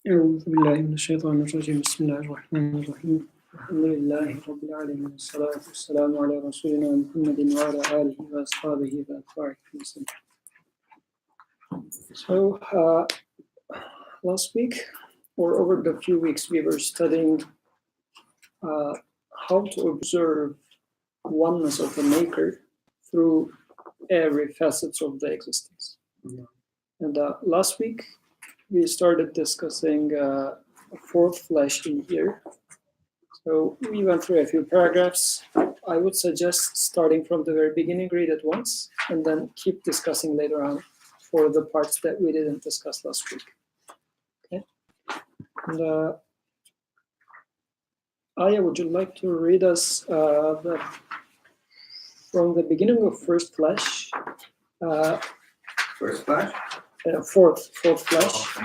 أعوذ بالله من الشيطان الرجيم بسم الله الرحمن الرحيم الحمد لله رب العالمين والصلاة والسلام على رسولنا محمد وعلى آله وأصحابه وأتباعه وسلم. So last week or over the few weeks we were studying how to observe oneness of the Maker through every facets of the existence. And last week we started discussing a fourth flesh in here. So we went through a few paragraphs. I would suggest starting from the very beginning, read it once, and then keep discussing later on for the parts that we didn't discuss last week. Okay. And Aya, would you like to read us from the beginning of first flesh? First flash? Fourth flash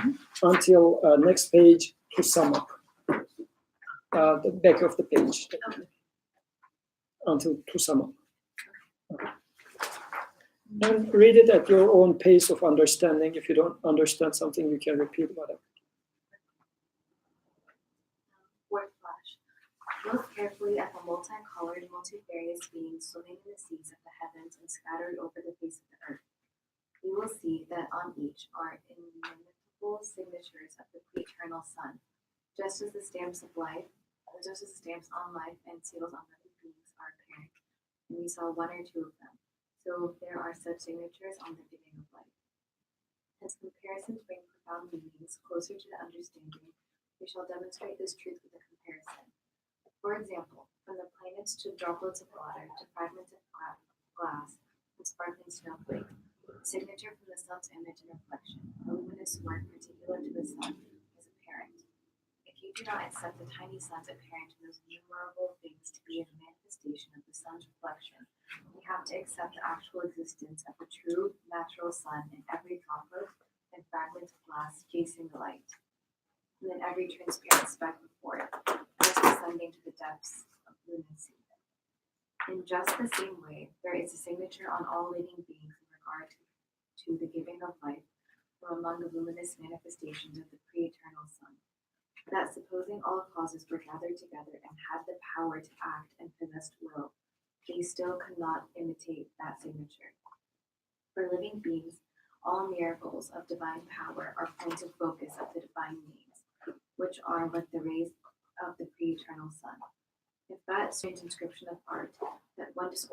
until next page to sum up. The back of the page. Until to sum up. Okay. And read it at your own pace of understanding. If you don't understand something, you can repeat whatever. Fourth flash. Look carefully at the multicolored, multifarious beings swimming in the seas of the heavens and scattered over the face of the earth. You will see that on each are inimitable signatures of the eternal Sun, just as the stamps on life and seals on living beings are apparent. And we saw one or two of them. So there are such signatures on the beginning of life. As comparisons bring profound meanings closer to the understanding, we shall demonstrate this truth with a comparison. For example, from the planets to droplets of water to fragments of glass and sparkling snowflake, signature from the sun's image and reflection, a luminous work particular to the sun, is apparent. If you do not accept the tiny suns apparent in those innumerable things to be a manifestation of the sun's reflection, we have to accept the actual existence of the true natural sun in every droplet and fragment of glass chasing the light, and in every transparent speck before it, thus descending to the depths of lunacy. In just the same way, there is a signature on all living beings in regard to the giving of life from among the luminous manifestations of the pre-eternal Sun, that supposing all causes were gathered together and had the power to act and possessed will, they still could not imitate that signature. For living beings, all miracles of divine power are points of focus of the divine names, which are but the rays of the pre-eternal Sun. If that strange inscription of art, that wondrous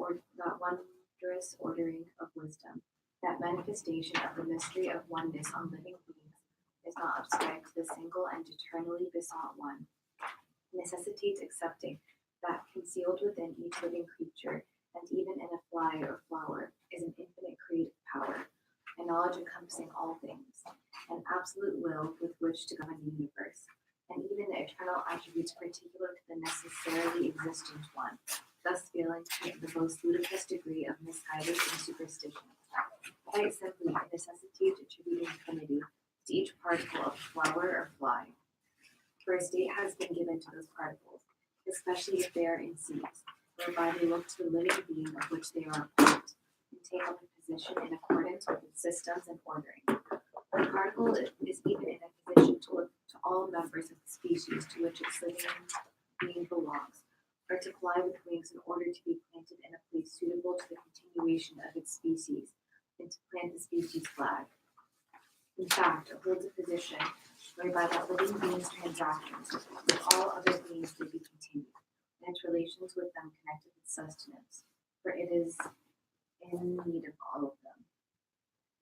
ordering of wisdom, that manifestation of the mystery of oneness on living beings is not ascribed to the single and eternally besought one, necessitates accepting that concealed within each living creature, and even in a fly or flower, is an infinite creative power, a knowledge encompassing all things, an absolute will with which to govern the universe, and even the eternal attributes particular to the necessarily existent one, thus failing to the most ludicrous degree of misguidance and superstition. Quite simply, it necessitates attributing infinity to each particle of flower or fly. For a state has been given to those particles, especially if they are in seeds, whereby they look to the living being of which they are a part, and take up a position in accordance with its systems and ordering. The particle is even in a position to look to all members of the species to which its living being belongs, or to fly with wings in order to be planted in a place suitable to the continuation of its species, and to plant the species flag. In fact, it holds a position whereby that living being's transactions with all other beings may be continued, and its relations with them connected with sustenance, for it is in need of all of them.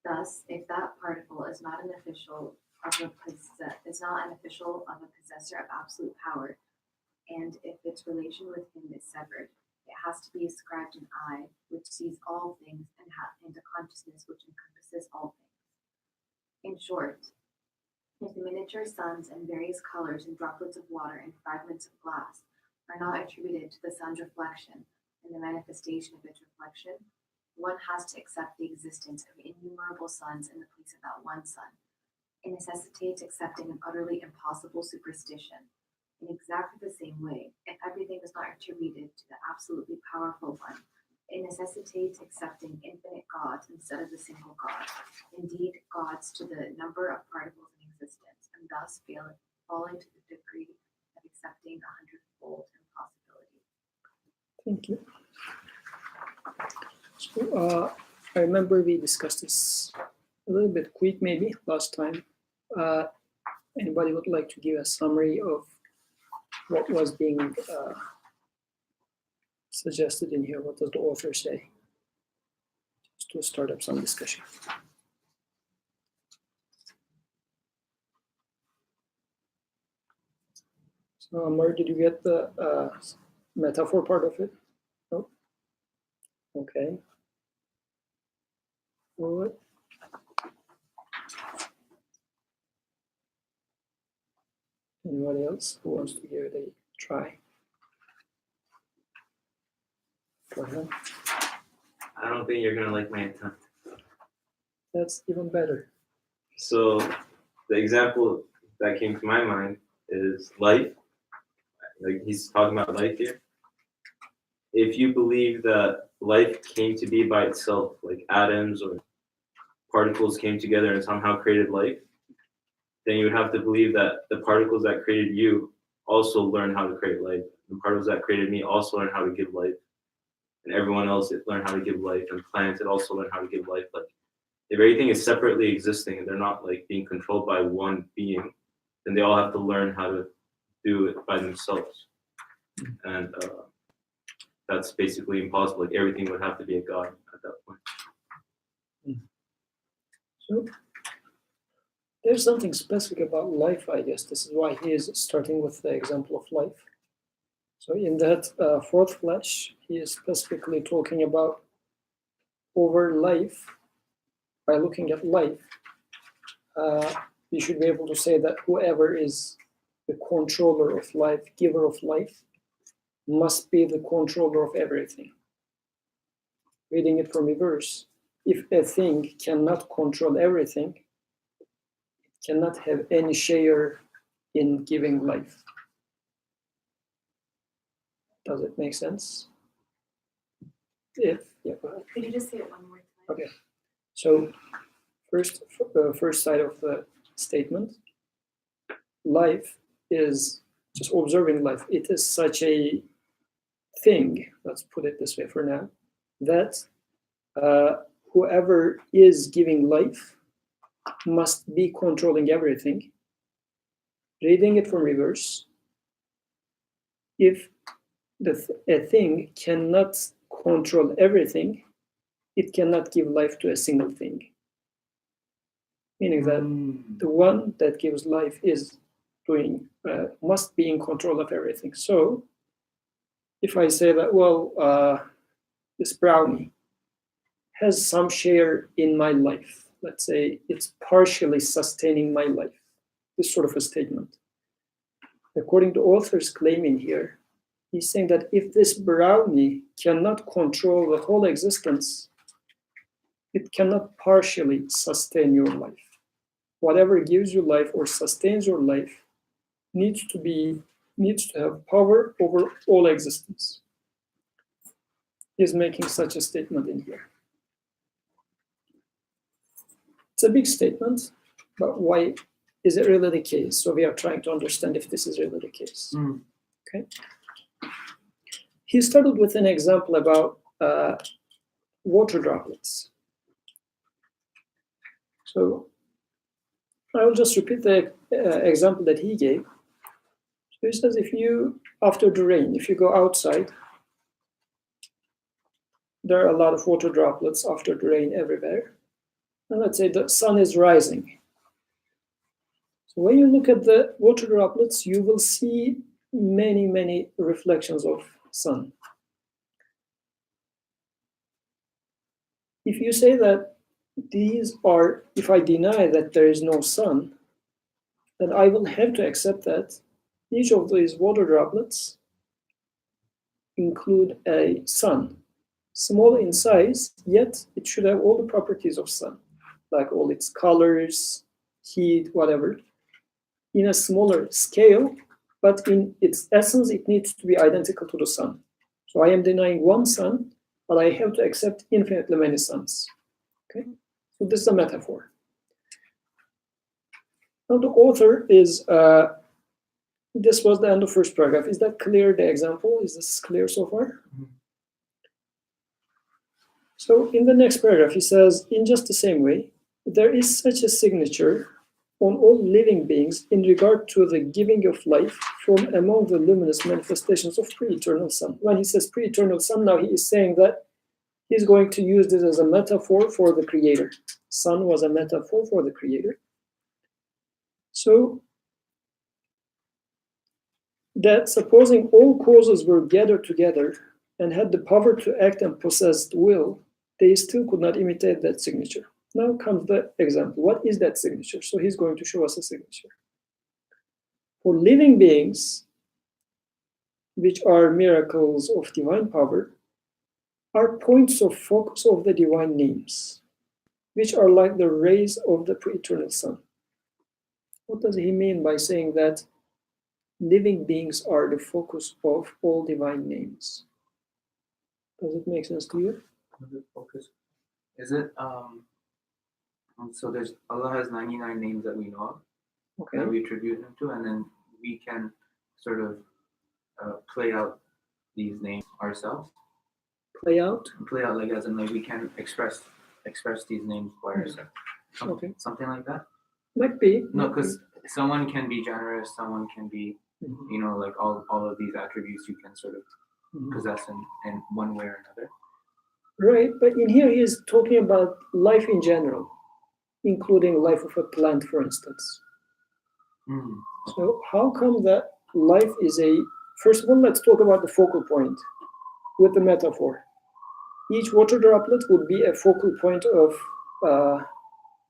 Thus, if that particle is not an official of a possessor of absolute power, and if its relation with him is severed, it has to be ascribed an I, which sees all things, and a consciousness which encompasses all things. In short, if the miniature suns and various colors and droplets of water and fragments of glass are not attributed to the sun's reflection and the manifestation of its reflection, one has to accept the existence of innumerable suns in the place of that one sun. It necessitates accepting an utterly impossible superstition. In exactly the same way, if everything is not attributed to the absolutely powerful one, it necessitates accepting infinite gods instead of the single God. Indeed, gods to the number of particles in existence, and thus falling to the degree of accepting 100-fold impossibility. Thank you. So I remember we discussed this a little bit quick maybe last time. Anybody would like to give a summary of what was being suggested in here? What does the author say? Just to start up some discussion. So Amar, did you get the metaphor part of it? No? Okay. Good. Anybody else who wants to give it a try? Go ahead. I don't think you're gonna like my attempt. That's even better. So the example that came to my mind is life. Like he's talking about life here. If you believe that life came to be by itself, like atoms or particles came together and somehow created life, then you would have to believe that the particles that created you also learned how to create life. The particles that created me also learned how to give life. And everyone else learned how to give life, and plants also learned how to give life. Like if everything is separately existing and they're not like being controlled by one being, then they all have to learn how to do it by themselves. And that's basically impossible. Like everything would have to be a god at that point. So there's something specific about life, I guess. This is why he is starting with the example of life. So in that fourth flash, he is specifically talking about over life. By looking at life, we should be able to say that whoever is the controller of life, giver of life, must be the controller of everything. Reading it from reverse, if a thing cannot control everything, it cannot have any share in giving life. Does it make sense? Yeah, go ahead. Could you just say it one more time? Okay. So first side of the statement, life is just observing life. It is such a thing, let's put it this way for now, that whoever is giving life must be controlling everything. Reading it from reverse, if a thing cannot control everything, it cannot give life to a single thing. Meaning that the one that gives life is must be in control of everything. So if I say that, well, this brownie has some share in my life, let's say it's partially sustaining my life, this sort of a statement. According to author's claim in here, he's saying that if this brownie cannot control the whole existence, it cannot partially sustain your life. Whatever gives you life or sustains your life needs to have power over all existence. He's making such a statement in here. It's a big statement, but why is it really the case? So we are trying to understand if this is really the case. Okay. He started with an example about water droplets. So I will just repeat the example that he gave. So he says, after the rain, if you go outside, there are a lot of water droplets after the rain everywhere. And let's say the sun is rising. So when you look at the water droplets, you will see many, many reflections of sun. If you say that if I deny that there is no sun, then I will have to accept that each of these water droplets include a sun, small in size, yet it should have all the properties of sun, like all its colors, heat, whatever, in a smaller scale, but in its essence, it needs to be identical to the sun. So I am denying one sun, but I have to accept infinitely many suns. Okay, so this is a metaphor. Now the author is, this was the end of first paragraph. Is that clear, the example? Is this clear so far? So in the next paragraph, he says, in just the same way, there is such a signature on all living beings in regard to the giving of life from among the luminous manifestations of pre-eternal Son. When he says pre-eternal Son, now he is saying that he's going to use this as a metaphor for the Creator. Son was a metaphor for the Creator. So that supposing all causes were gathered together and had the power to act and possessed will, they still could not imitate that signature. Now comes the example. What is that signature? So he's going to show us a signature. For living beings, which are miracles of divine power, are points of focus of the divine names, which are like the rays of the pre-eternal Son. What does he mean by saying that living beings are the focus of all divine names? Does it make sense to you? The focus. Is it so there's Allah has 99 names that we know of, Okay. that we attribute him to, and then we can sort of play out these names ourselves. Play out? Play out, like, as in, like, we can express these names by ourselves. Okay. Something like that. Might be. No, because someone can be generous, someone can be, Mhm. you know, like all of these attributes you can sort of Mhm. possess in one way or another. Right, but in here he is talking about life in general, including life of a plant, for instance. Mm. So how come that life is a, first of all, let's talk about the focal point with the metaphor. Each water droplet would be a focal point of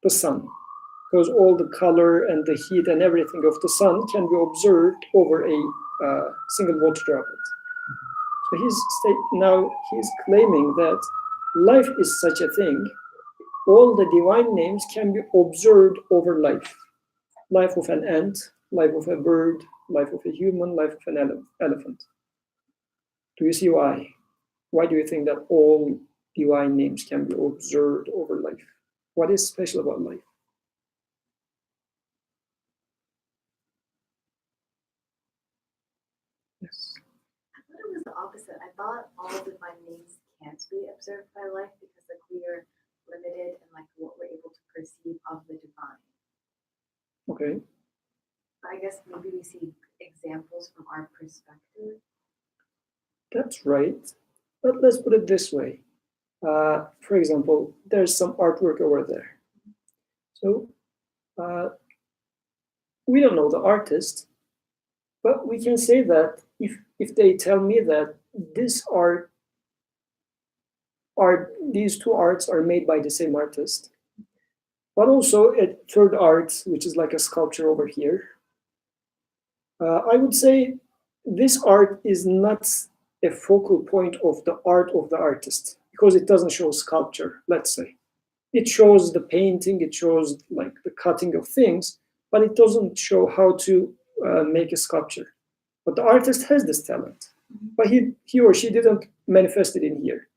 the sun, because all the color and the heat and everything of the sun can be observed over a single water droplet. So now he's claiming that life is such a thing. All the divine names can be observed over life. Life of an ant, life of a bird, life of a human, life of an elephant. Do you see why? Why do you think that all divine names can be observed over life? What is special about life? Yes. I thought it was the opposite. I thought all divine names can't be observed by life because like we are limited in like what we're able to perceive of the divine. Okay. But I guess maybe we see examples from our perspective. That's right. But let's put it this way. For example, there's some artwork over there. So we don't know the artist, but we can say that if they tell me that this art these two arts are made by the same artist, but also a third art, which is like a sculpture over here, I would say this art is not a focal point of the art of the artist because it doesn't show sculpture, let's say. It shows the painting, it shows like the cutting of things, but it doesn't show how to make a sculpture. But the artist has this talent, but he or she didn't manifest it in here.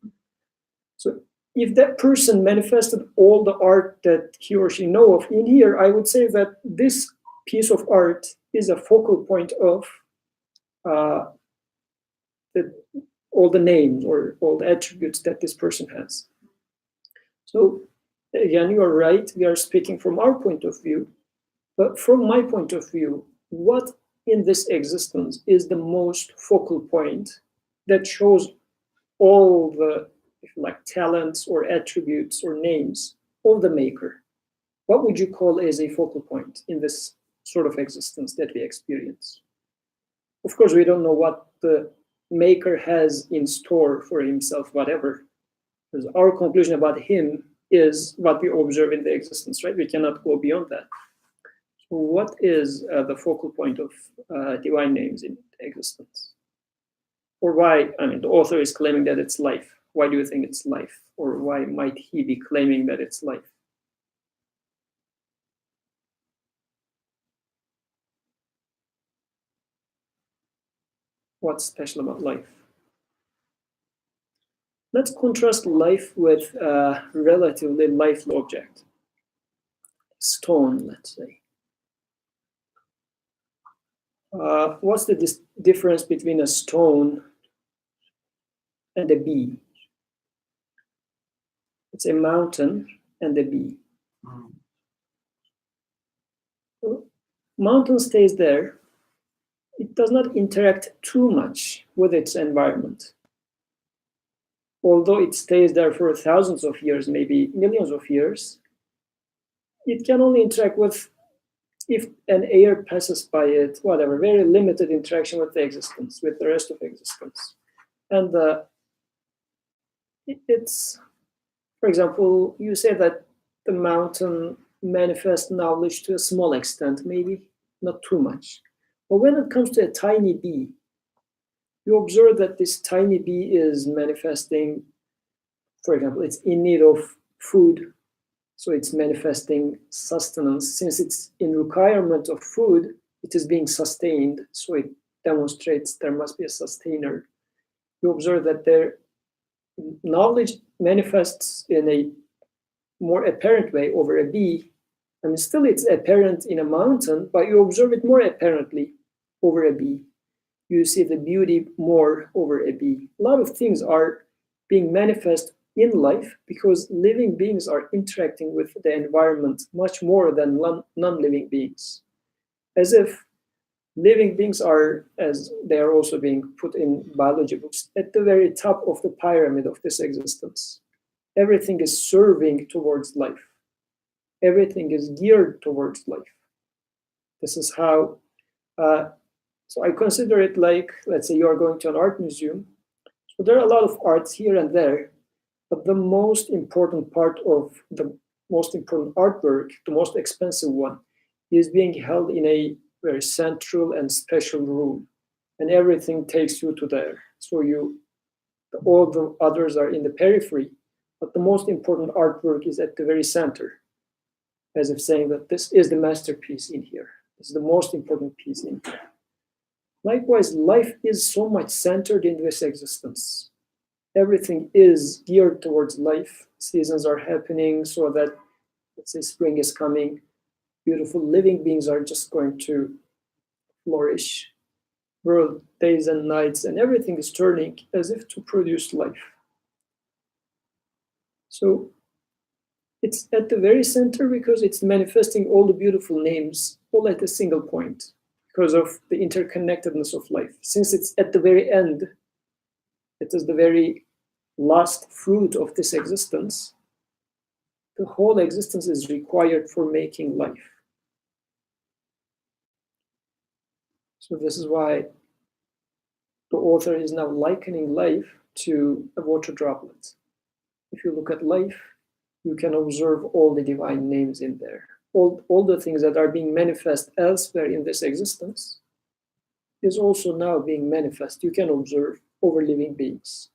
So if that person manifested all the art that he or she know of in here, I would say that this piece of art is a focal point of all the names or all the attributes that this person has. So again, you are right, we are speaking from our point of view, but from my point of view, what in this existence is the most focal point that shows all the like talents or attributes or names of the maker? What would you call as a focal point in this sort of existence that we experience? Of course, we don't know what the maker has in store for himself, whatever. Because our conclusion about him is what we observe in the existence, right? We cannot go beyond that. So what is the focal point of divine names in existence? Or why, I mean, the author is claiming that it's life. Why do you think it's life? Or why might he be claiming that it's life? What's special about life? Let's contrast life with a relatively lifeless object. Stone, let's say. What's the difference between a stone and a bee? It's a mountain and a bee. Mm. Mountain stays there. It does not interact too much with its environment. Although it stays there for thousands of years, maybe millions of years, it can only interact with, if an air passes by it, whatever, very limited interaction with the existence, with the rest of existence. And it's, for example, you say that the mountain manifests knowledge to a small extent, maybe not too much. But when it comes to a tiny bee, you observe that this tiny bee is manifesting, for example, it's in need of food, so it's manifesting sustenance. Since it's in requirement of food, it is being sustained, so it demonstrates there must be a sustainer. You observe that their knowledge manifests in a more apparent way over a bee. I mean, still it's apparent in a mountain, but you observe it more apparently over a bee. You see the beauty more over a bee. A lot of things are being manifest in life because living beings are interacting with the environment much more than non-living beings. As if living beings are, as they are also being put in biology books, at the very top of the pyramid of this existence. Everything is serving towards life. Everything is geared towards life. This is how, so I consider it like, let's say you are going to an art museum. So there are a lot of arts here and there, but the most important part of the most important artwork, the most expensive one, is being held in a very central and special room. And everything takes you to there. So all the others are in the periphery, but the most important artwork is at the very center, as if saying that this is the masterpiece in here. This is the most important piece in here. Likewise, life is so much centered in this existence. Everything is geared towards life. Seasons are happening so that, let's say, spring is coming. Beautiful living beings are just going to flourish. World, days and nights, and everything is turning as if to produce life. So it's at the very center because it's manifesting all the beautiful names all at a single point because of the interconnectedness of life. Since it's at the very end, it is the very last fruit of this existence, the whole existence is required for making life. So this is why the author is now likening life to a water droplet. If you look at life, you can observe all the divine names in there. All the things that are being manifest elsewhere in this existence is also now being manifest. You can observe over living beings.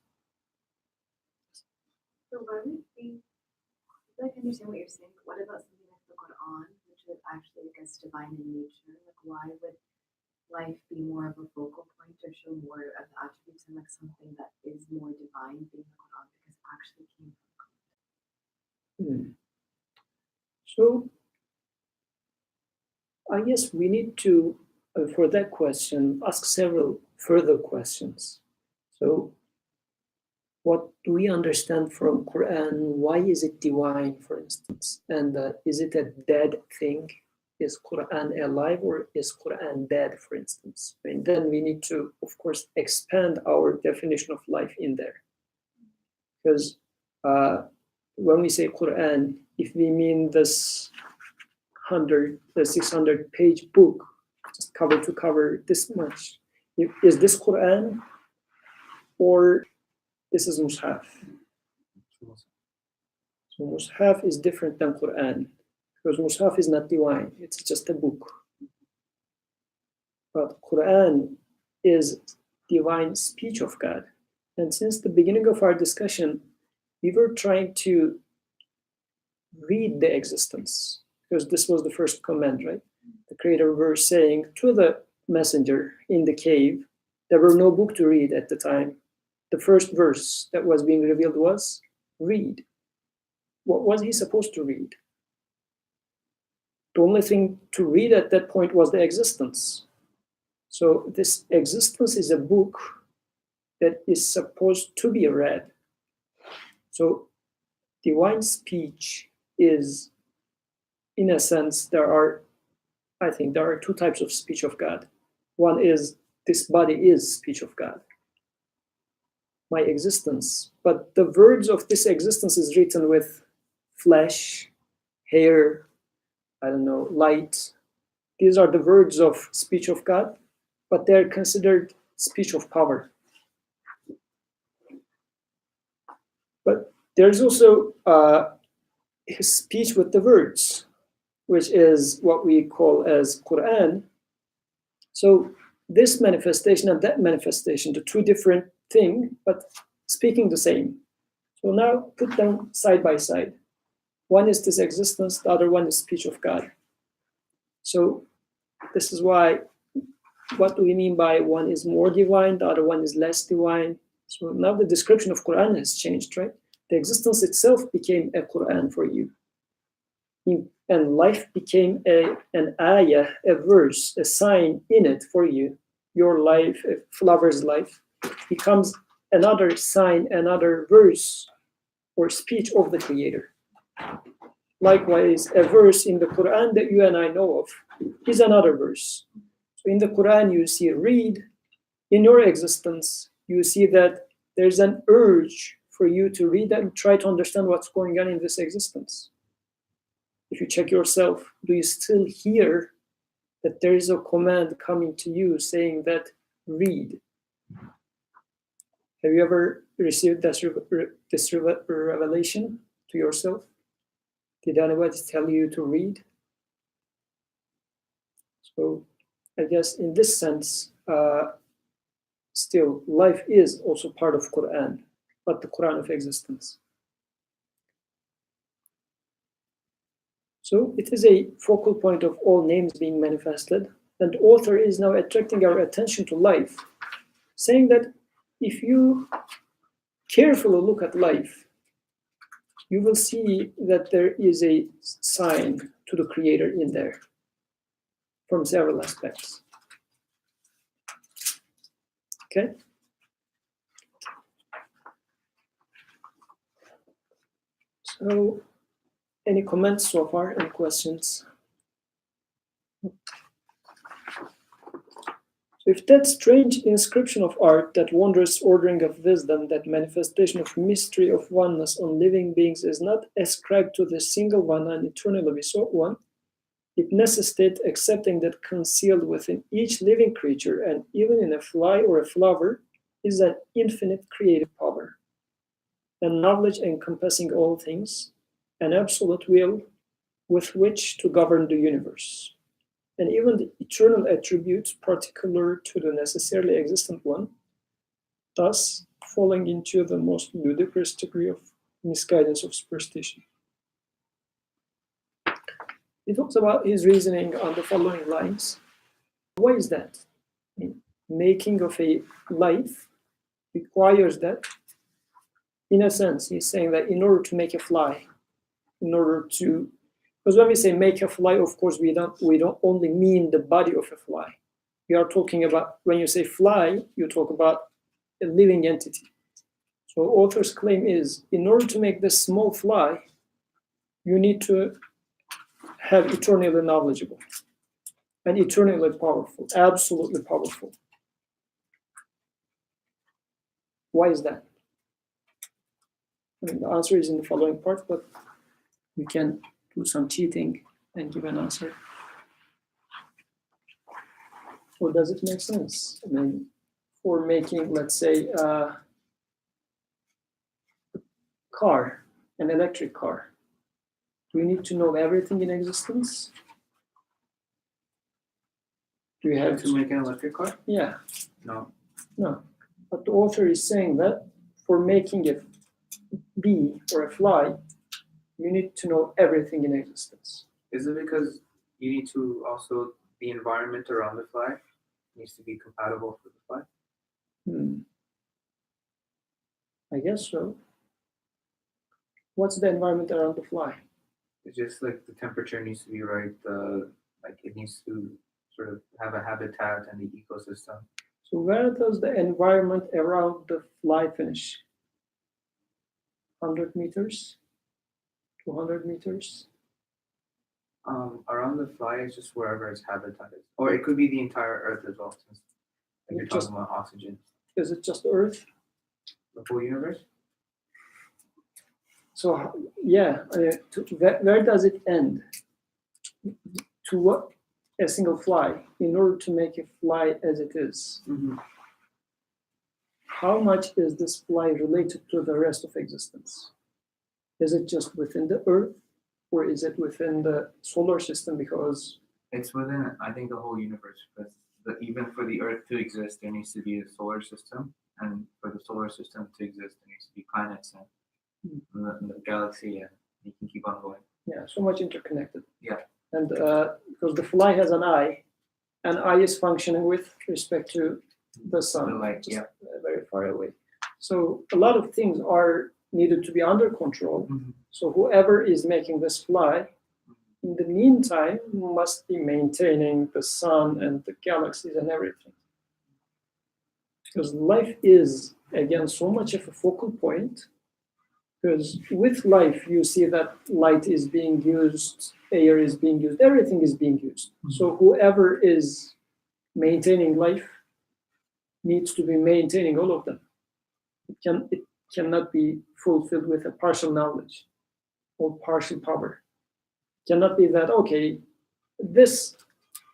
So why would we, I can understand what you're saying, but what about something like the Quran, which is actually, I guess, divine in nature? Like, why would life be more of a focal point or show more of the attributes and like something that is more divine being the Quran because it actually came from God? So I guess we need to, for that question, ask several further questions. So what do we understand from Quran? Why is it divine, for instance? And is it a dead thing? Is Quran alive or is Quran dead, for instance? And then we need to, of course, expand our definition of life in there. Because when we say Quran, if we mean this 600-page book, just cover to cover this much, is this Quran or this is Mus'haf? So Mus'haf is different than Quran because Mus'haf is not divine, it's just a book. But Quran is divine speech of God. And since the beginning of our discussion, we were trying to read the existence because this was the first command, right? The Creator was saying to the messenger in the cave, there were no book to read at the time. The first verse that was being revealed was read. What was he supposed to read? The only thing to read at that point was the existence. So this existence is a book that is supposed to be read. So divine speech is, in a sense, I think there are two types of speech of God. One is, this body is speech of God, my existence. But the words of this existence is written with flesh, hair, I don't know, light. These are the words of speech of God, but they're considered speech of power. But there's also his speech with the words, which is what we call as Quran. So this manifestation and that manifestation, the two different things, but speaking the same. So now put them side by side. One is this existence, the other one is speech of God. So this is why, what do we mean by one is more divine, the other one is less divine? So now the description of Quran has changed, right? The existence itself became a Quran for you. And life became an ayah, a verse, a sign in it for you. Your life, a flower's life, becomes another sign, another verse or speech of the Creator. Likewise, a verse in the Quran that you and I know of is another verse. So in the Quran, you see read. In your existence, you see that there's an urge for you to read and try to understand what's going on in this existence. If you check yourself, do you still hear that there is a command coming to you saying that read? Have you ever received this revelation to yourself? Did anybody tell you to read? So I guess in this sense, still life is also part of Quran, but the Quran of existence. So it is a focal point of all names being manifested, and the author is now attracting our attention to life, saying that if you carefully look at life, you will see that there is a sign to the Creator in there from several aspects. Okay? So, any comments so far? Any questions? So if that strange inscription of art, that wondrous ordering of wisdom, that manifestation of mystery of oneness on living beings is not ascribed to the single one and eternally besought one, it necessitates accepting that concealed within each living creature and even in a fly or a flower is an infinite creative power, a knowledge encompassing all things, an absolute will with which to govern the universe. And even the eternal attributes particular to the necessarily existent one, thus falling into the most ludicrous degree of misguidance of superstition. He talks about his reasoning on the following lines. Why is that? Making of a life requires that. In a sense, he's saying that in order to make a fly, in order to, because when we say make a fly, of course, we don't only mean the body of a fly. We are talking about, when you say fly, you talk about a living entity. So author's claim is, in order to make this small fly, you need to have eternally knowledgeable and eternally powerful, absolutely powerful. Why is that? I mean, the answer is in the following part, but we can do some cheating and give an answer. Or does it make sense? I mean, for making, let's say, a car, an electric car, do you need to know everything in existence? Do you have To make an electric car? Yeah. No. No. But the author is saying that for making a bee or a fly, you need to know everything in existence. Is it because you need to also, the environment around the fly needs to be compatible for the fly? I guess so. What's the environment around the fly? It's just like the temperature needs to be right, like it needs to sort sort of have a habitat and the ecosystem. So where does the environment around the fly finish? 100 meters? 200 meters? Around the fly is just wherever its habitat is, or it could be the entire Earth as well, since you're Just- talking about oxygen. Is it just Earth? The whole universe. So yeah, where does it end? To what? A single fly. In order to make a fly as it is, how much is this fly related to the rest of existence? Is it just within the Earth, or is it within the solar system? Because It's within, I think, the whole universe. Because even for the Earth to exist, there needs to be a solar system, and for the solar system to exist, there needs to be planets and the galaxy, and you can keep on going. yeah, so much interconnected. Yeah. And because the fly has an eye, and eye is functioning with respect to the sun, The light, just, yeah. very far away. So a lot of things are needed to be under control. So whoever is making this fly, in the meantime, must be maintaining the sun and the galaxies and everything. Because life is, again, so much of a focal point. Because with life, you see that light is being used, air is being used, everything is being used. So whoever is maintaining life needs to be maintaining all of them. It cannot be fulfilled with a partial knowledge or partial power. It cannot be that, okay, this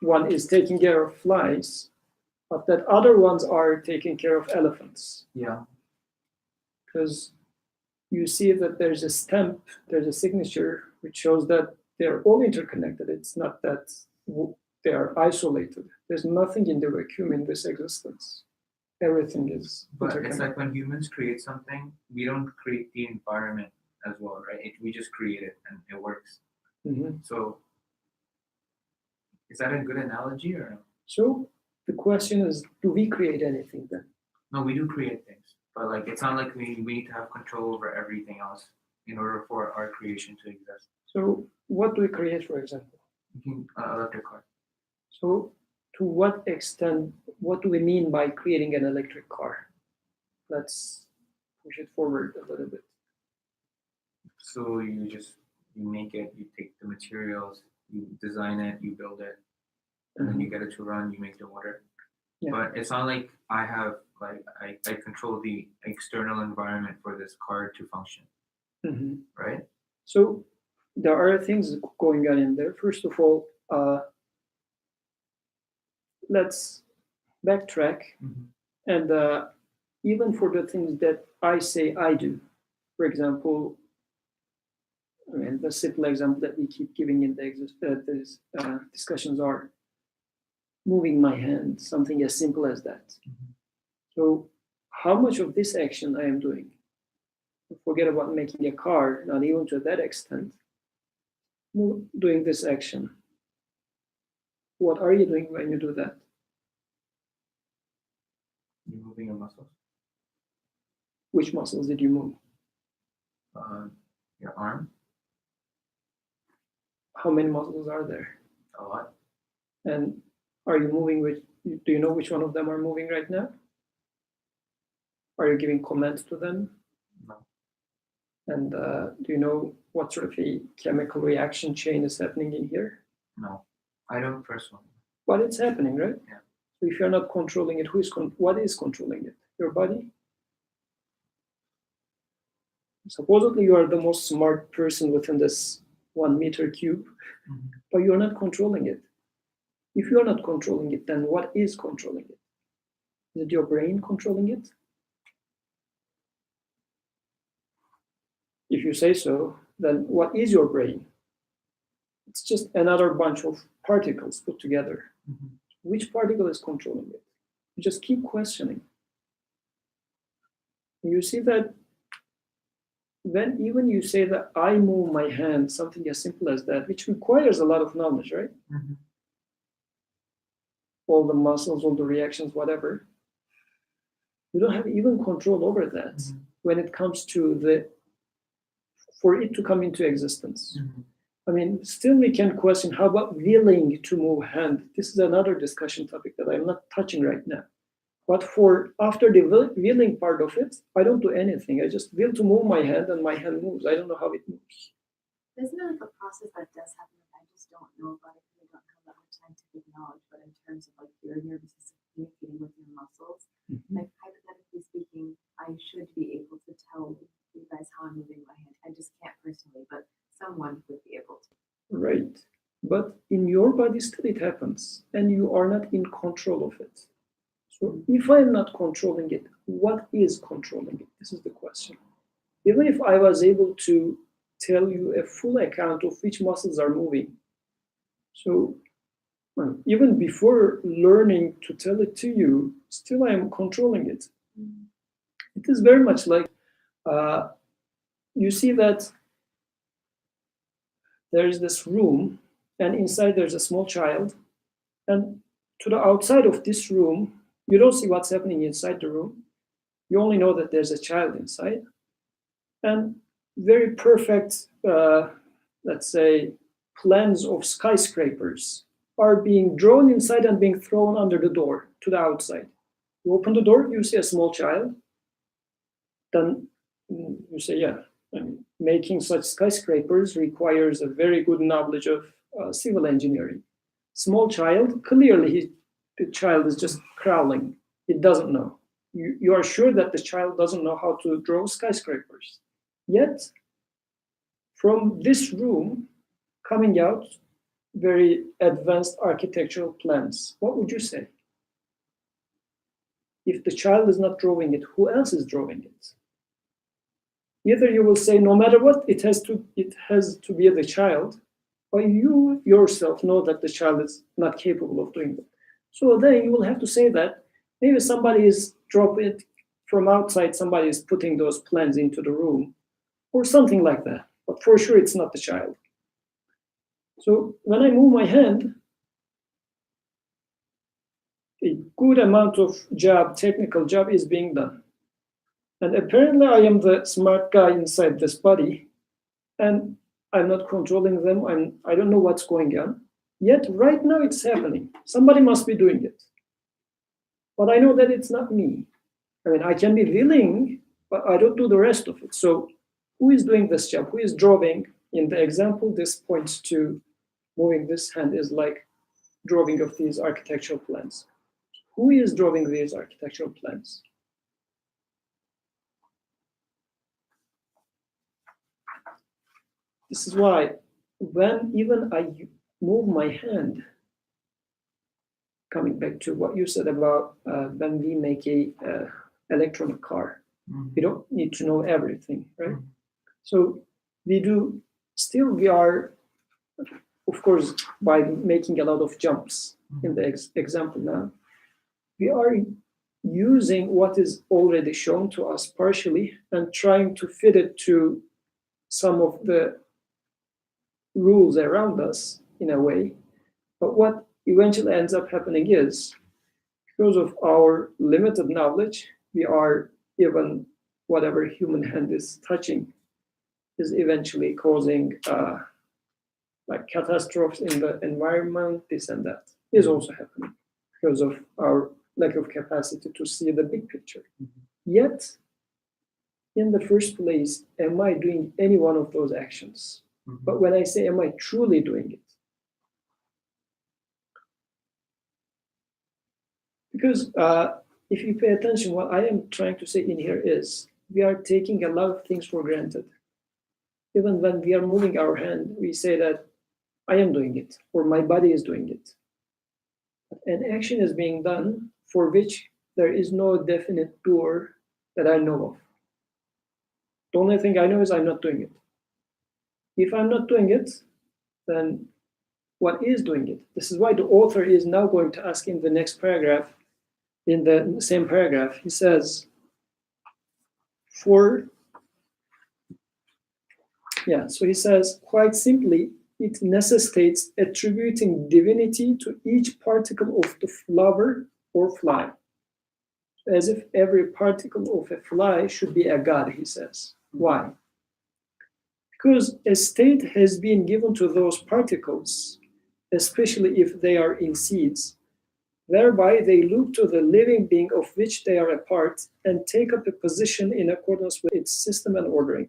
one is taking care of flies, but that other ones are taking care of elephants. Yeah. Because you see that there's a stamp, there's a signature, which shows that they're all interconnected. It's not that they are isolated. There's nothing in the vacuum in this existence. Everything is But it's interconnected. like when humans create something, we don't create the environment as well, right? We just create it and it works. Mhm. So, is that a good analogy or no? So the question is, do we create anything then? No, we do create things, but like it's not like we need to have control over everything else in order for our creation to exist. So what do we create, for example? You can electric car. So to what extent, what do we mean by creating an electric car? Let's push it forward a little bit. So you make it, you take the materials, you design it, you build it, and then you get it to run, you make the motor. Yeah. But it's not like I control the external environment for this car to function, Mhm. right? So there are things going on in there. First of all, let's backtrack. And even for the things that I say I do, for example, I mean, the simple example that we keep giving in these discussions are moving my hand, something as simple as that. So how much of this action I am doing? Forget about making a car, not even to that extent. Doing this action. What are you doing when you do that? You're moving your muscles. Which muscles did you move? Your arm, How many muscles are there? a lot. And are you moving with, do you know which one of them are moving right now? Are you giving commands to them? No. And do you know what sort of a chemical reaction chain is happening in here? No, I don't personally. But it's happening, right? Yeah. So if you're not controlling it, what is controlling it? Your body? Supposedly you are the most smart person within this 1 meter cube, but you're not controlling it. If you're not controlling it, then what is controlling it? Is it your brain controlling it? If you say so, then what is your brain? It's just another bunch of particles put together. Which particle is controlling it? You just keep questioning. You see that when even you say that I move my hand, something as simple as that, which requires a lot of knowledge, right? All the muscles, all the reactions, whatever. You don't have even control over that when it comes to for it to come into existence. I mean, still we can question, how about willing to move hand? This is another discussion topic that I'm not touching right now. But for after the willing part of it, I don't do anything. I just will to move my hand and my hand moves. I don't know how it moves. Isn't there like a process that does happen? Like I just don't know about it because I don't have that much scientific knowledge. But in terms of like your nervous system communicating with your muscles, like hypothetically speaking, I should be able to tell you guys how I'm moving my hand. I just can't personally, but someone would be able to. Right. But in your body still it happens, and you are not in control of it. So if I'm not controlling it, what is controlling it? This is the question. Even if I was able to tell you a full account of which muscles are moving, so even before learning to tell it to you, still I am controlling it. It is very much like you see that there is this room, and inside there's a small child, and to the outside of this room, you don't see what's happening inside the room. You only know that there's a child inside. And very perfect, let's say, plans of skyscrapers are being drawn inside and being thrown under the door to the outside. You open the door, you see a small child. Then you say, yeah, making such skyscrapers requires a very good knowledge of civil engineering. Small child, clearly the child is just crawling. It doesn't know. You are sure that the child doesn't know how to draw skyscrapers. Yet, from this room, coming out very advanced architectural plans. What would you say? If the child is not drawing it, who else is drawing it? Either you will say, no matter what, it has to be the child, or you yourself know that the child is not capable of doing it. So then you will have to say that maybe somebody is dropping it from outside, somebody is putting those plans into the room, or something like that. But for sure, it's not the child. So when I move my hand, a good amount of technical job is being done. And apparently I am the smart guy inside this body, and I'm not controlling them. I don't know what's going on. Yet right now it's happening. Somebody must be doing it. But I know that it's not me. I mean, I can be willing, but I don't do the rest of it. So who is doing this job? Who is drawing? In the example, this points to moving this hand is like drawing of these architectural plans. Who is drawing these architectural plans? This is why when even I move my hand, coming back to what you said about when we make a electronic car, we don't need to know everything, right? So we are, of course, by making a lot of jumps in the example now, we are using what is already shown to us partially and trying to fit it to some of the rules around us in a way. But what eventually ends up happening is, because of our limited knowledge, we are even whatever human hand is touching is eventually causing like catastrophes in the environment. This and that is also happening because of our lack of capacity to see the big picture. Yet, in the first place, am I doing any one of those actions? But when I say, am I truly doing it? Because if you pay attention, what I am trying to say in here is, we are taking a lot of things for granted. Even when we are moving our hand, we say that I am doing it, or my body is doing it. An action is being done for which there is no definite doer that I know of. The only thing I know is I'm not doing it. If I'm not doing it, then what is doing it? This is why the author is now going to ask in the next paragraph, in the same paragraph, he says, so he says, quite simply, it necessitates attributing divinity to each particle of the flower or fly, as if every particle of a fly should be a god, he says. Why? Because a state has been given to those particles, especially if they are in seeds, whereby they look to the living being of which they are a part and take up a position in accordance with its system and ordering.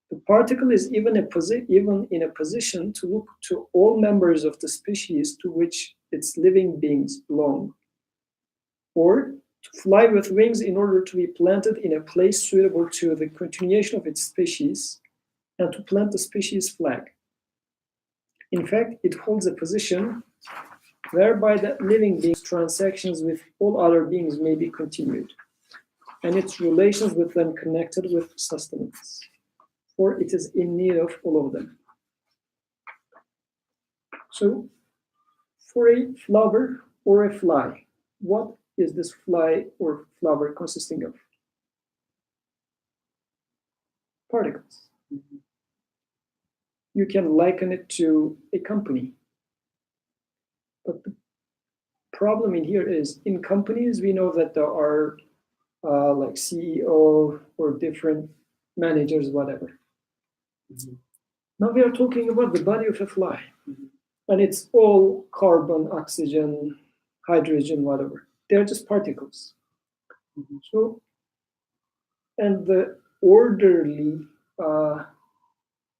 The particle is even in a position to look to all members of the species to which its living beings belong, or to fly with wings in order to be planted in a place suitable to the continuation of its species, and to plant the species flag. In fact, it holds a position whereby the living being's transactions with all other beings may be continued, and its relations with them connected with sustenance, for it is in need of all of them. So, for a flower or a fly, what is this fly or flower consisting of? Particles. You can liken it to a company. But the problem in here is, in companies, we know that there are like CEO or different managers, whatever. Now we are talking about the body of a fly. And it's all carbon, oxygen, hydrogen, whatever. They're just particles. So, and the orderly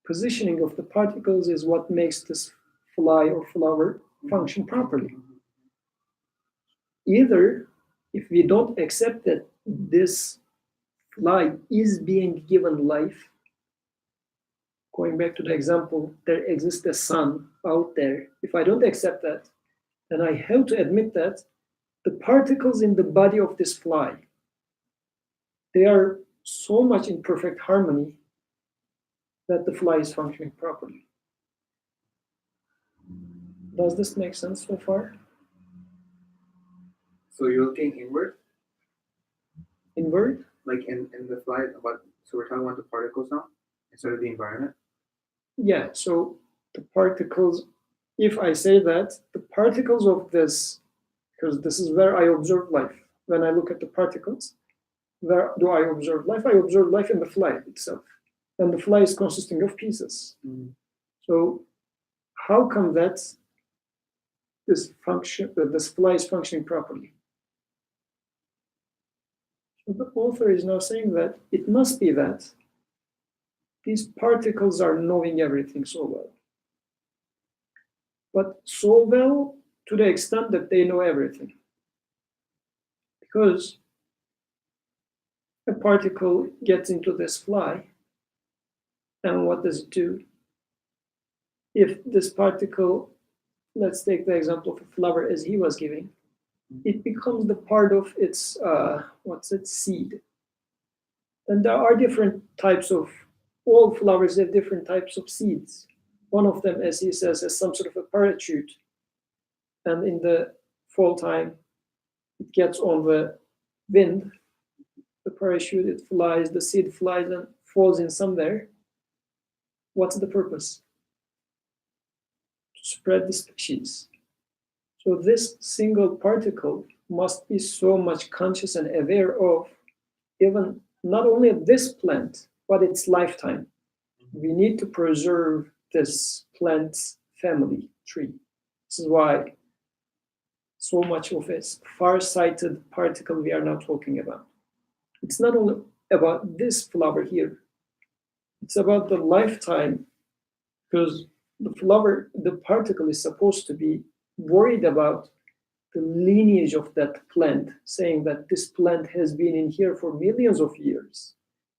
positioning of the particles is what makes this fly or flower function properly. Either, if we don't accept that this fly is being given life, going back to the example, there exists a sun out there. If I don't accept that, then I have to admit that the particles in the body of this fly, they are so much in perfect harmony that the fly is functioning properly. Does this make sense so far? So you're looking inward, Inward? like in the flight about. So we're talking about the particles now instead of the environment. Yeah, so the particles, if I say that, the particles of this, because this is where I observe life. When I look at the particles, where do I observe life? I observe life in the fly itself. And the fly is consisting of pieces. So how come that this fly is functioning properly? So the author is now saying that it must be that these particles are knowing everything so well. But so well to the extent that they know everything. Because a particle gets into this fly, and what does it do? If this particle, let's take the example of a flower as he was giving, it becomes the part of its, seed. And there are different types of, all flowers have different types of seeds. One of them, as he says, has some sort of a parachute. And in the fall time, it gets on the wind, the parachute, it flies, the seed flies and falls in somewhere. What's the purpose? To spread the species. So this single particle must be so much conscious and aware of even not only this plant, but its lifetime. We need to preserve this plant family tree. This is why so much of a far-sighted particle we are now talking about. It's not only about this flower here, it's about the lifetime, because the particle is supposed to be worried about the lineage of that plant, saying that this plant has been in here for millions of years,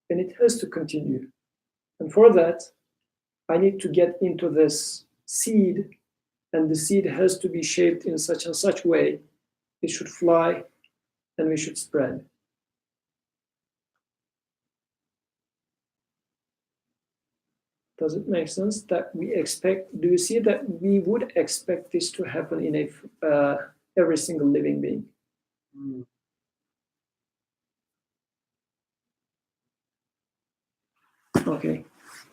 and it has to continue. And for that, I need to get into this seed, and the seed has to be shaped in such and such way. It should fly, and we should spread. Does it make sense that we expect? Do you see that we would expect this to happen in every single living being? Okay.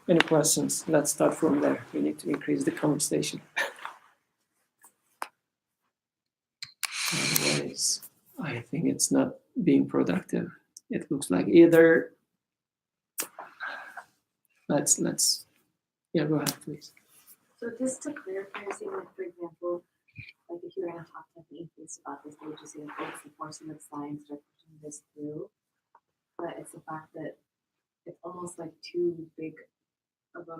Any questions? Let's start from there. We need to increase the conversation. Otherwise, I think it's not being productive. It looks like either let's yeah, go ahead, please. So just to clarify, you're saying, like, for example, like if you're gonna talk to an atheist about this, they would just say, oh, it's the forcing of science that are pushing this through. But it's the fact that it's almost like too big of a,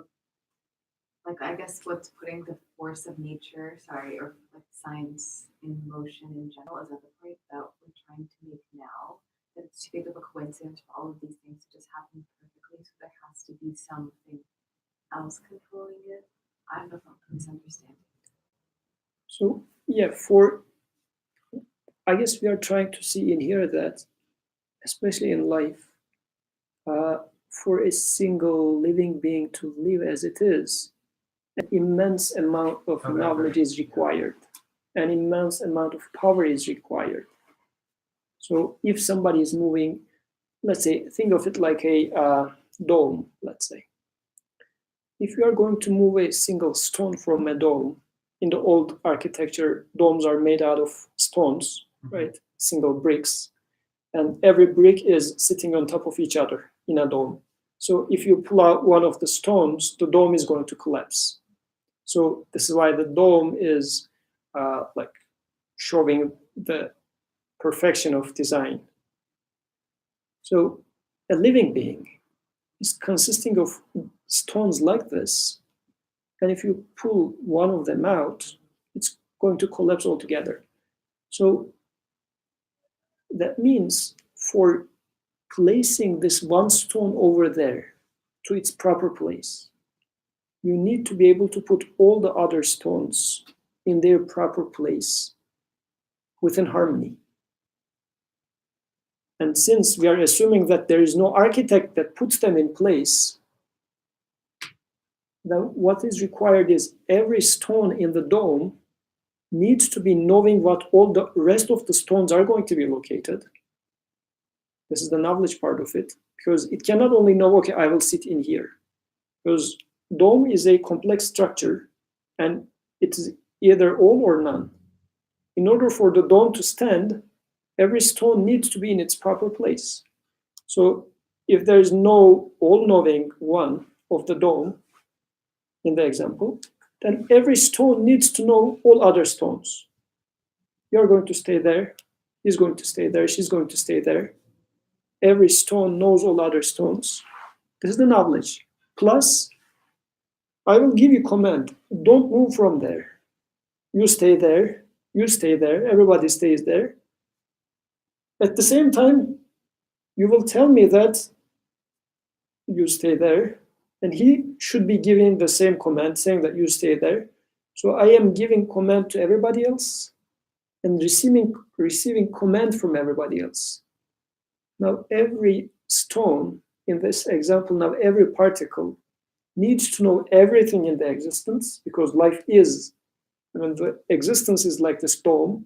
like, I guess what's putting the force of nature, or like science in motion in general, is at the point that we're trying to make now, that it's too big of a coincidence for all of these things to just happen perfectly, so there has to be something else controlling it. I don't know if I'm misunderstanding. So yeah, I guess we are trying to see in here that, especially in life, for a single living being to live as it is, an immense amount of knowledge is required. An immense amount of power is required. So if somebody is moving, let's say, think of it like a dome, let's say. If you are going to move a single stone from a dome, in the old architecture, domes are made out of stones, right? Single bricks. And every brick is sitting on top of each other in a dome. So if you pull out one of the stones, the dome is going to collapse. So this is why the dome is like showing the perfection of design. So a living being is consisting of stones like this. And if you pull one of them out, it's going to collapse altogether. So that means for placing this one stone over there to its proper place, you need to be able to put all the other stones in their proper place within harmony. And since we are assuming that there is no architect that puts them in place, then what is required is every stone in the dome needs to be knowing what all the rest of the stones are going to be located. This is the knowledge part of it, because it cannot only know, okay, I will sit in here. Because dome is a complex structure, and it is either all or none. In order for the dome to stand, every stone needs to be in its proper place. So if there is no all-knowing one of the dome, in the example, then every stone needs to know all other stones. You're going to stay there, he's going to stay there, she's going to stay there. Every stone knows all other stones. This is the knowledge. Plus, I will give you command, don't move from there. You stay there, everybody stays there. At the same time, you will tell me that you stay there, and he should be giving the same command, saying that you stay there. So I am giving command to everybody else and receiving command from everybody else. Now every stone in this example, now every particle needs to know everything in the existence, because life is, when the existence is like this dome,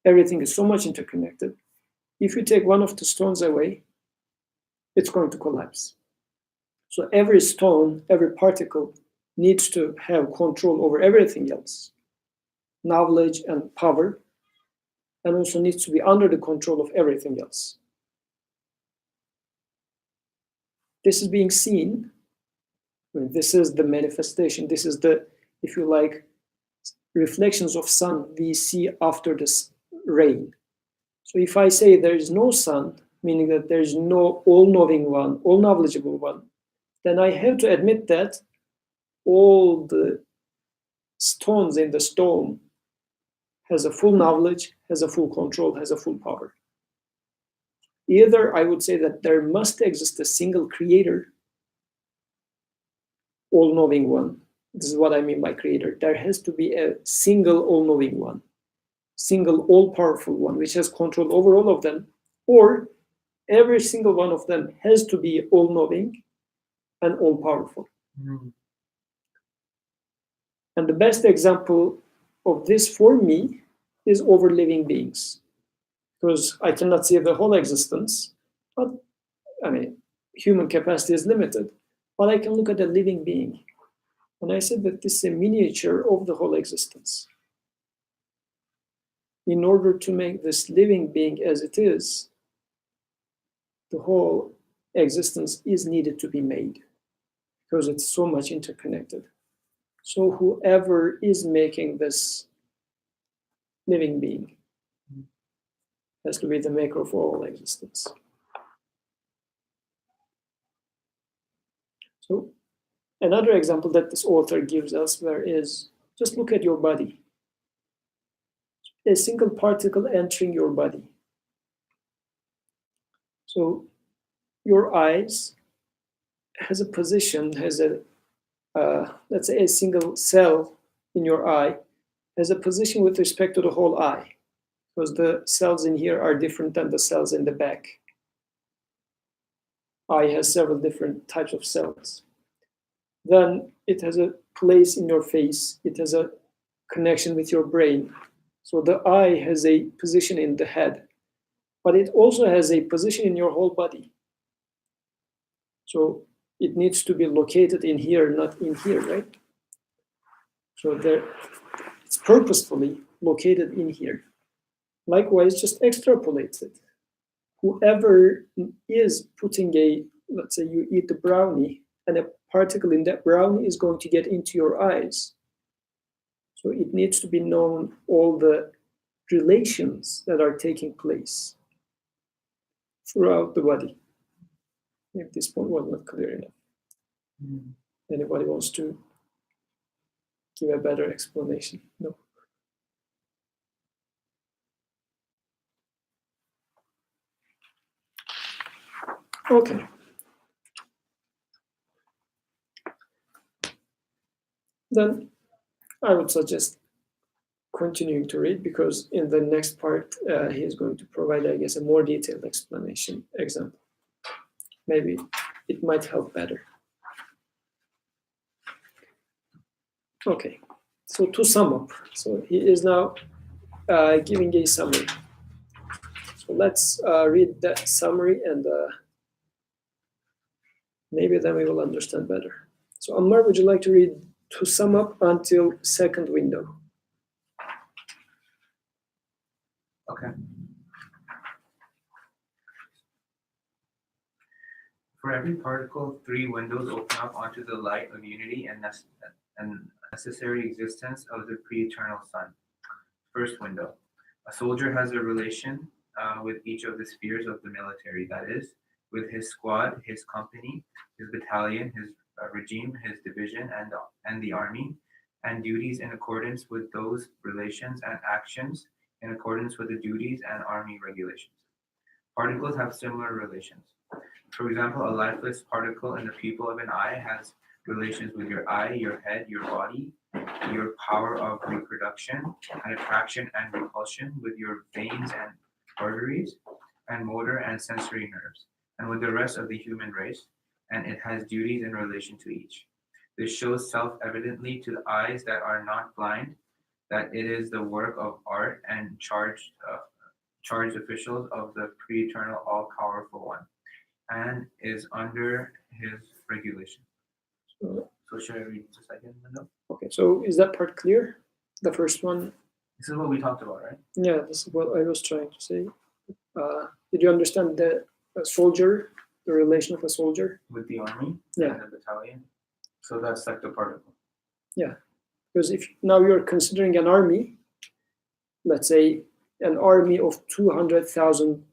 everything is so much interconnected. If you take one of the stones away, it's going to collapse. So every stone, every particle needs to have control over everything else, knowledge and power, and also needs to be under the control of everything else. This is being seen. I mean, this is the manifestation. This is the, if you like, reflections of sun we see after this rain. So if I say there is no sun, meaning that there is no all-knowing one, all-knowledgeable one, then I have to admit that all the stones in the stone has a full knowledge, has a full control, has a full power. Either I would say that there must exist a single creator, all-knowing one. This is what I mean by creator. There has to be a single all-knowing one, single all-powerful one, which has control over all of them, or every single one of them has to be all-knowing and all-powerful. Mm-hmm. And the best example of this for me is over living beings, because I cannot see the whole existence, but I mean, human capacity is limited, but I can look at a living being. And I said that this is a miniature of the whole existence. In order to make this living being as it is, the whole existence is needed to be made. because it's so much interconnected. So whoever is making this living being has to be the maker of all existence. So another example that this author gives us where is, just look at your body. A single particle entering your body. So your eyes has a position, has a, let's say a single cell in your eye has a position with respect to the whole eye, because the cells in here are different than the cells in the back. Eye has several different types of cells. Then it has a place in your face. It has a connection with your brain. So the eye has a position in the head, but it also has a position in your whole body. So it needs to be located in here, not in here, right? So there, it's purposefully located in here. Likewise, just extrapolate it. Whoever is putting a, let's say you eat the brownie, and a particle in that brownie is going to get into your eyes. So it needs to be known all the relations that are taking place throughout the body. If this point was not clear enough. Anybody wants to give a better explanation? No. Okay. Then I would suggest continuing to read, because in the next part he is going to provide, I guess, a more detailed explanation example. Maybe it might help better. Okay, so to sum up, so he is now giving a summary. So let's read that summary, and maybe then we will understand better. So Ammar, would you like to read to sum up until second window? Okay. For every particle, 3 windows open up onto the light of unity and necessary existence of the pre-eternal Sun. First window. A soldier has a relation with each of the spheres of the military, that is, with his squad, his company, his battalion, his regime, his division, and the army, and duties in accordance with those relations, and actions in accordance with the duties and army regulations. Particles have similar relations. For example, a lifeless particle in the pupil of an eye has relations with your eye, your head, your body, your power of reproduction, and attraction and repulsion, with your veins and arteries, and motor and sensory nerves, and with the rest of the human race, and it has duties in relation to each. This shows self-evidently to the eyes that are not blind that it is the work of art and charged officials of the pre-eternal, all-powerful one, and is under his regulation. So should I read the second window? Okay, so is that part clear? The first one? This is what we talked about, right? Yeah, this is what I was trying to say. Did you understand the soldier, the relation of a soldier? With the army Yeah. and the battalion. So that's like the particle. Yeah, because if now you're considering an army, let's say an army of 200,000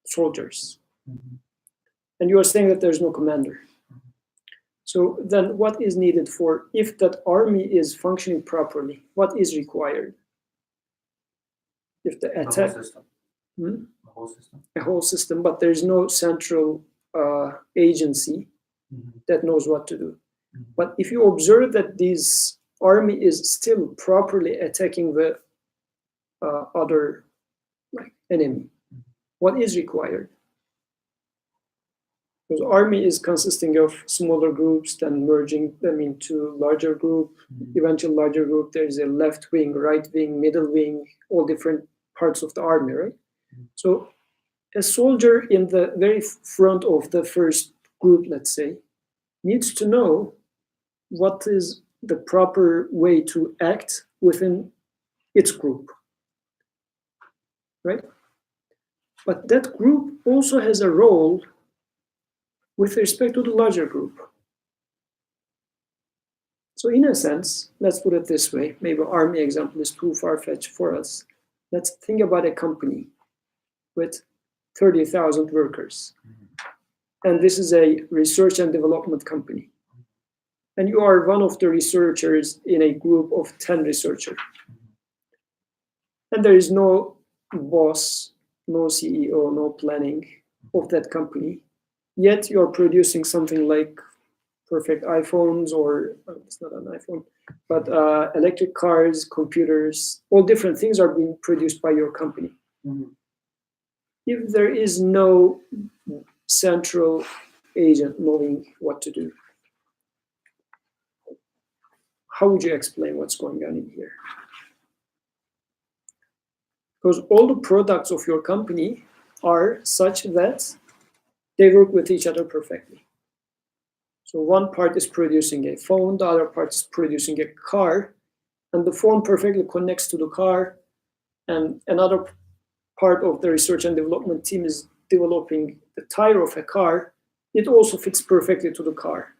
soldiers, and you are saying that there's no commander. So then what is needed for, if that army is functioning properly, what is required? If the The attack, whole system. Hmm? The whole system. a whole system, but there's no central agency that knows what to do. But if you observe that this army is still properly attacking the other enemy, what is required? Because army is consisting of smaller groups, then merging them into larger group, eventual larger group. There is a left wing, right wing, middle wing, all different parts of the army, right? So a soldier in the very front of the first group, let's say, needs to know what is the proper way to act within its group, right? But that group also has a role with respect to the larger group. So in a sense, let's put it this way, maybe army example is too far-fetched for us. Let's think about a company with 30,000 workers. And this is a research and development company. And you are one of the researchers in a group of 10 researchers. And there is no boss, no CEO, no planning of that company. Yet you're producing something like perfect iPhones, or it's not an iPhone, but electric cars, computers, all different things are being produced by your company. If there is no central agent knowing what to do, how would you explain what's going on in here? Because all the products of your company are such that they work with each other perfectly. So one part is producing a phone, the other part is producing a car, and the phone perfectly connects to the car, and another part of the research and development team is developing the tire of a car. It also fits perfectly to the car.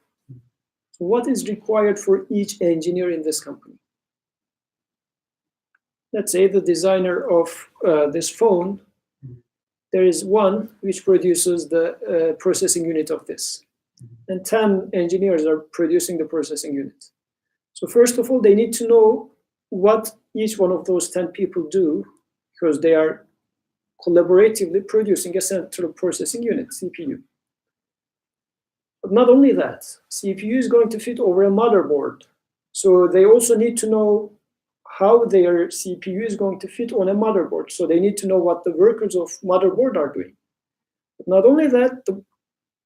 So what is required for each engineer in this company? Let's say the designer of this phone, there is one which produces the processing unit of this. And 10 engineers are producing the processing unit. So first of all, they need to know what each one of those 10 people do, because they are collaboratively producing a central processing unit, CPU. But not only that, CPU is going to fit over a motherboard. So they also need to know how their CPU is going to fit on a motherboard. So they need to know what the workers of motherboard are doing. But not only that,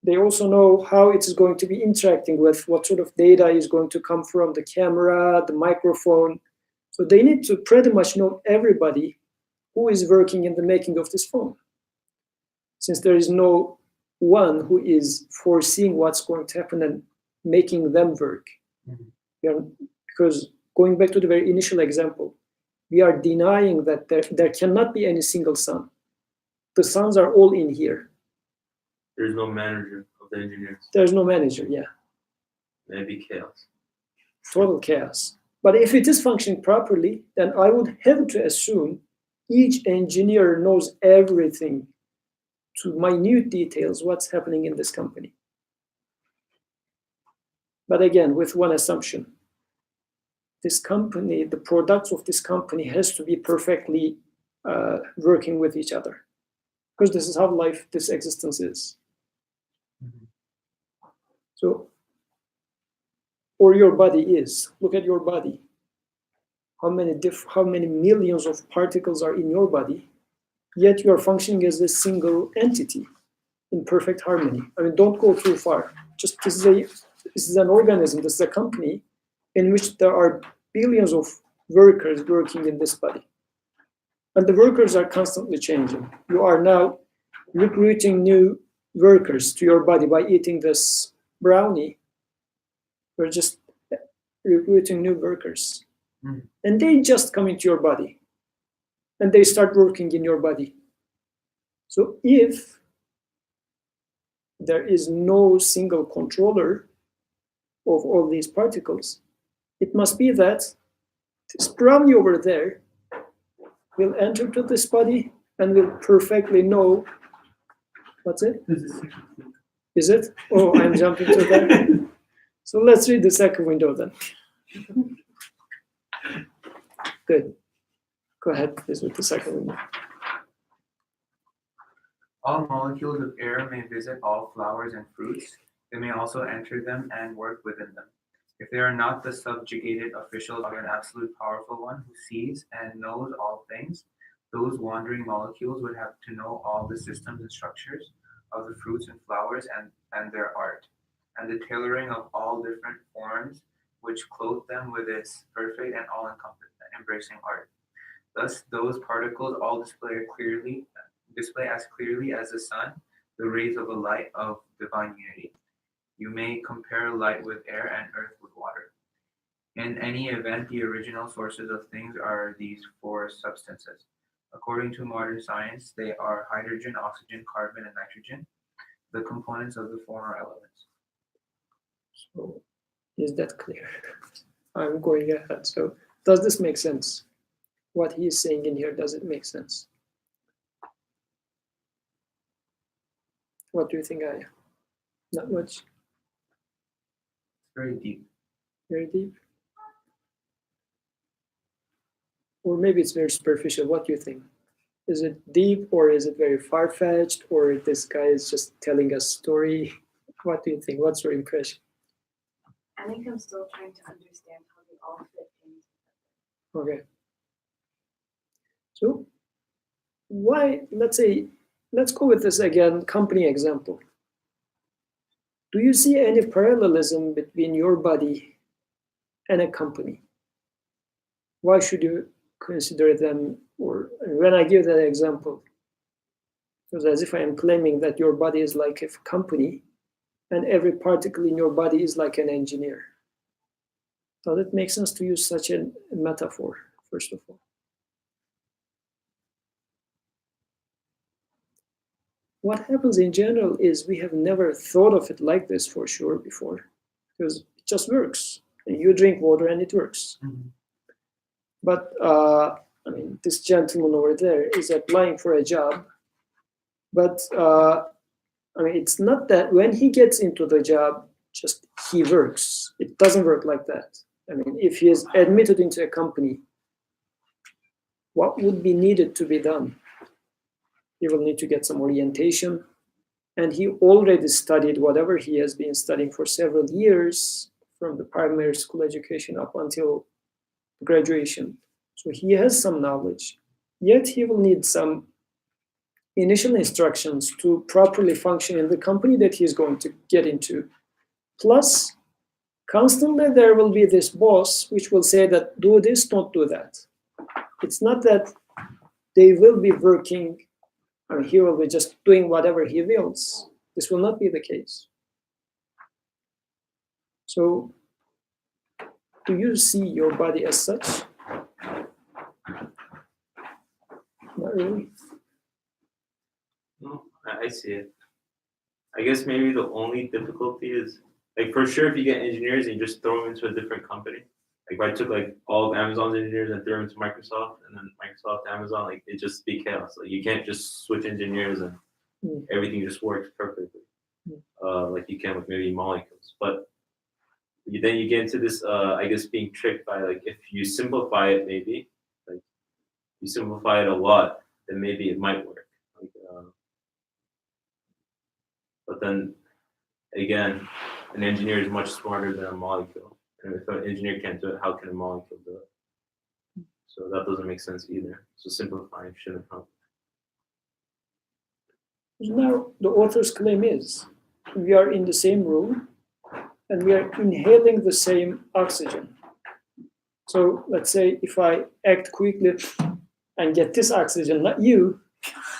they also know how it is going to be interacting with, what sort of data is going to come from the camera, the microphone. So they need to pretty much know everybody who is working in the making of this phone, since there is no one who is foreseeing what's going to happen and making them work. Because going back to the very initial example, we are denying that there cannot be any single sun. The suns are all in here. There's no manager of the engineers. There's no manager, yeah. Maybe chaos. Total chaos. But if it is functioning properly, then I would have to assume each engineer knows everything to minute details what's happening in this company. But again, with one assumption. This company, the products of this company has to be perfectly working with each other. Because this is how life, this existence is. So, or your body is. Look at your body. How many millions of particles are in your body, yet you are functioning as a single entity in perfect harmony. I mean, don't go too far. Just this is an organism, this is a company in which there are billions of workers working in this body. And the workers are constantly changing. You are now recruiting new workers to your body by eating this brownie. We're just recruiting new workers. And they just come into your body and they start working in your body. So if there is no single controller of all these particles, it must be that this brownie over there will enter to this body and will perfectly know. What's it? Is it? Oh, I'm jumping to that. So let's read the second window then. Good. Go ahead, please, with the second window. All molecules of air may visit all flowers and fruits. They may also enter them and work within them. If they are not the subjugated officials of an absolute powerful one who sees and knows all things, those wandering molecules would have to know all the systems and structures of the fruits and flowers and their art, and the tailoring of all different forms which clothe them with its perfect and all-embracing art. Thus, those particles all display as clearly as the sun the rays of a light of divine unity. You may compare light with air and earth with water. In any event, the original sources of things are these four substances. According to modern science, they are hydrogen, oxygen, carbon, and nitrogen, the components of the former elements. So Is that clear? I'm going ahead. So does this make sense? What he is saying in here, does it make sense? What do you think, Aya? Not much? Very deep. Very deep? Or maybe it's very superficial. What do you think? Is it deep, or is it very far-fetched, or this guy is just telling a story? What do you think? What's your impression? I think I'm still trying to understand how they all fit in. Okay. So why, let's go with this again, company example. Do you see any parallelism between your body and a company? Why should you consider them? Or when I give that example, it was as if I am claiming that your body is like a company and every particle in your body is like an engineer. Does it make sense to use such a metaphor, first of all? What happens in general is we have never thought of it like this for sure before, because it just works. You drink water and it works. Mm-hmm. But I mean, this gentleman over there is applying for a job, but I mean, it's not that when he gets into the job, just he works. It doesn't work like that. I mean, if he is admitted into a company, what would be needed to be done? He will need to get some orientation, and he already studied whatever he has been studying for several years from the primary school education up until graduation. So he has some knowledge, yet he will need some initial instructions to properly function in the company that he is going to get into. Plus, constantly there will be this boss which will say that do this, don't do that. It's not that they will be working, I mean, he will be just doing whatever he wills. This will not be the case. So, do you see your body as such? Not really. No, I see it. I guess maybe the only difficulty is, like, for sure, if you get engineers and you just throw them into a different company, like if I took like all of Amazon's engineers and threw them into Microsoft, and then Microsoft to Amazon, like it just be chaos. Like you can't just switch engineers and everything just works perfectly, like you can with maybe molecules. But then you get into this, I guess, being tricked by, like, if you simplify it, maybe, like you simplify it a lot, then maybe it might work. Like, but then again, an engineer is much smarter than a molecule. And if an engineer can't do it, how can a molecule do it? So that doesn't make sense either. So simplifying shouldn't help. Now, the author's claim is we are in the same room and we are inhaling the same oxygen. So let's say if I act quickly and get this oxygen, not you,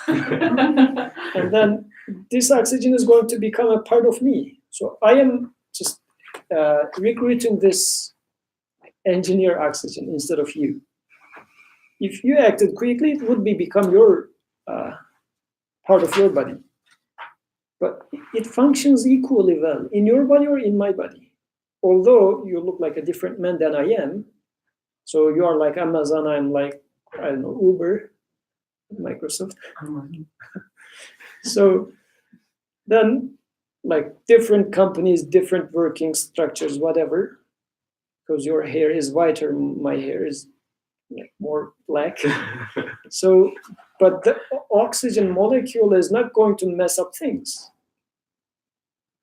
and then this oxygen is going to become a part of me. So I am just recruiting this engineer oxygen instead of you. If you acted quickly, it would become your part of your body. But it functions equally well in your body or in my body. Although you look like a different man than I am, so you are like Amazon, I'm like, I don't know, Uber, Microsoft. So then, like different companies, different working structures, whatever, because your hair is whiter, my hair is like more black. So, but the oxygen molecule is not going to mess up things.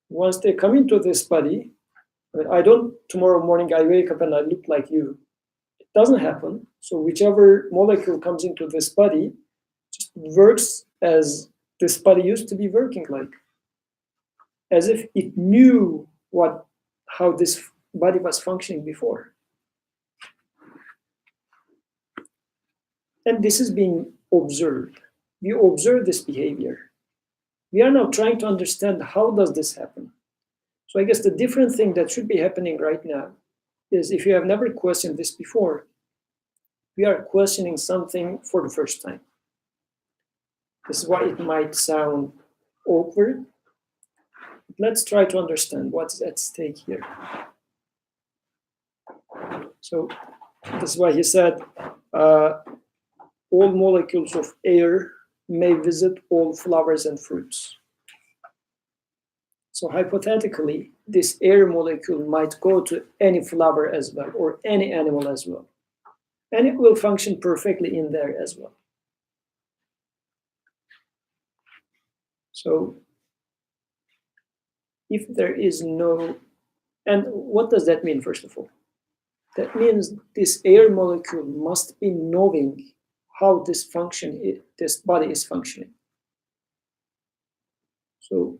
Once they come into this body, I don't, tomorrow morning I wake up and I look like you. It doesn't happen. So whichever molecule comes into this body just works as this body used to be working like. As if it knew how this body was functioning before. And this is being observed. We observe this behavior. We are now trying to understand how does this happen. So I guess the different thing that should be happening right now is if you have never questioned this before, we are questioning something for the first time. This is why it might sound awkward. Let's try to understand what's at stake here. So that's why he said, all molecules of air may visit all flowers and fruits. So hypothetically, this air molecule might go to any flower as well, or any animal as well. And it will function perfectly in there as well. So if there is no, and what does that mean, first of all? That means this air molecule must be knowing how this body is functioning. So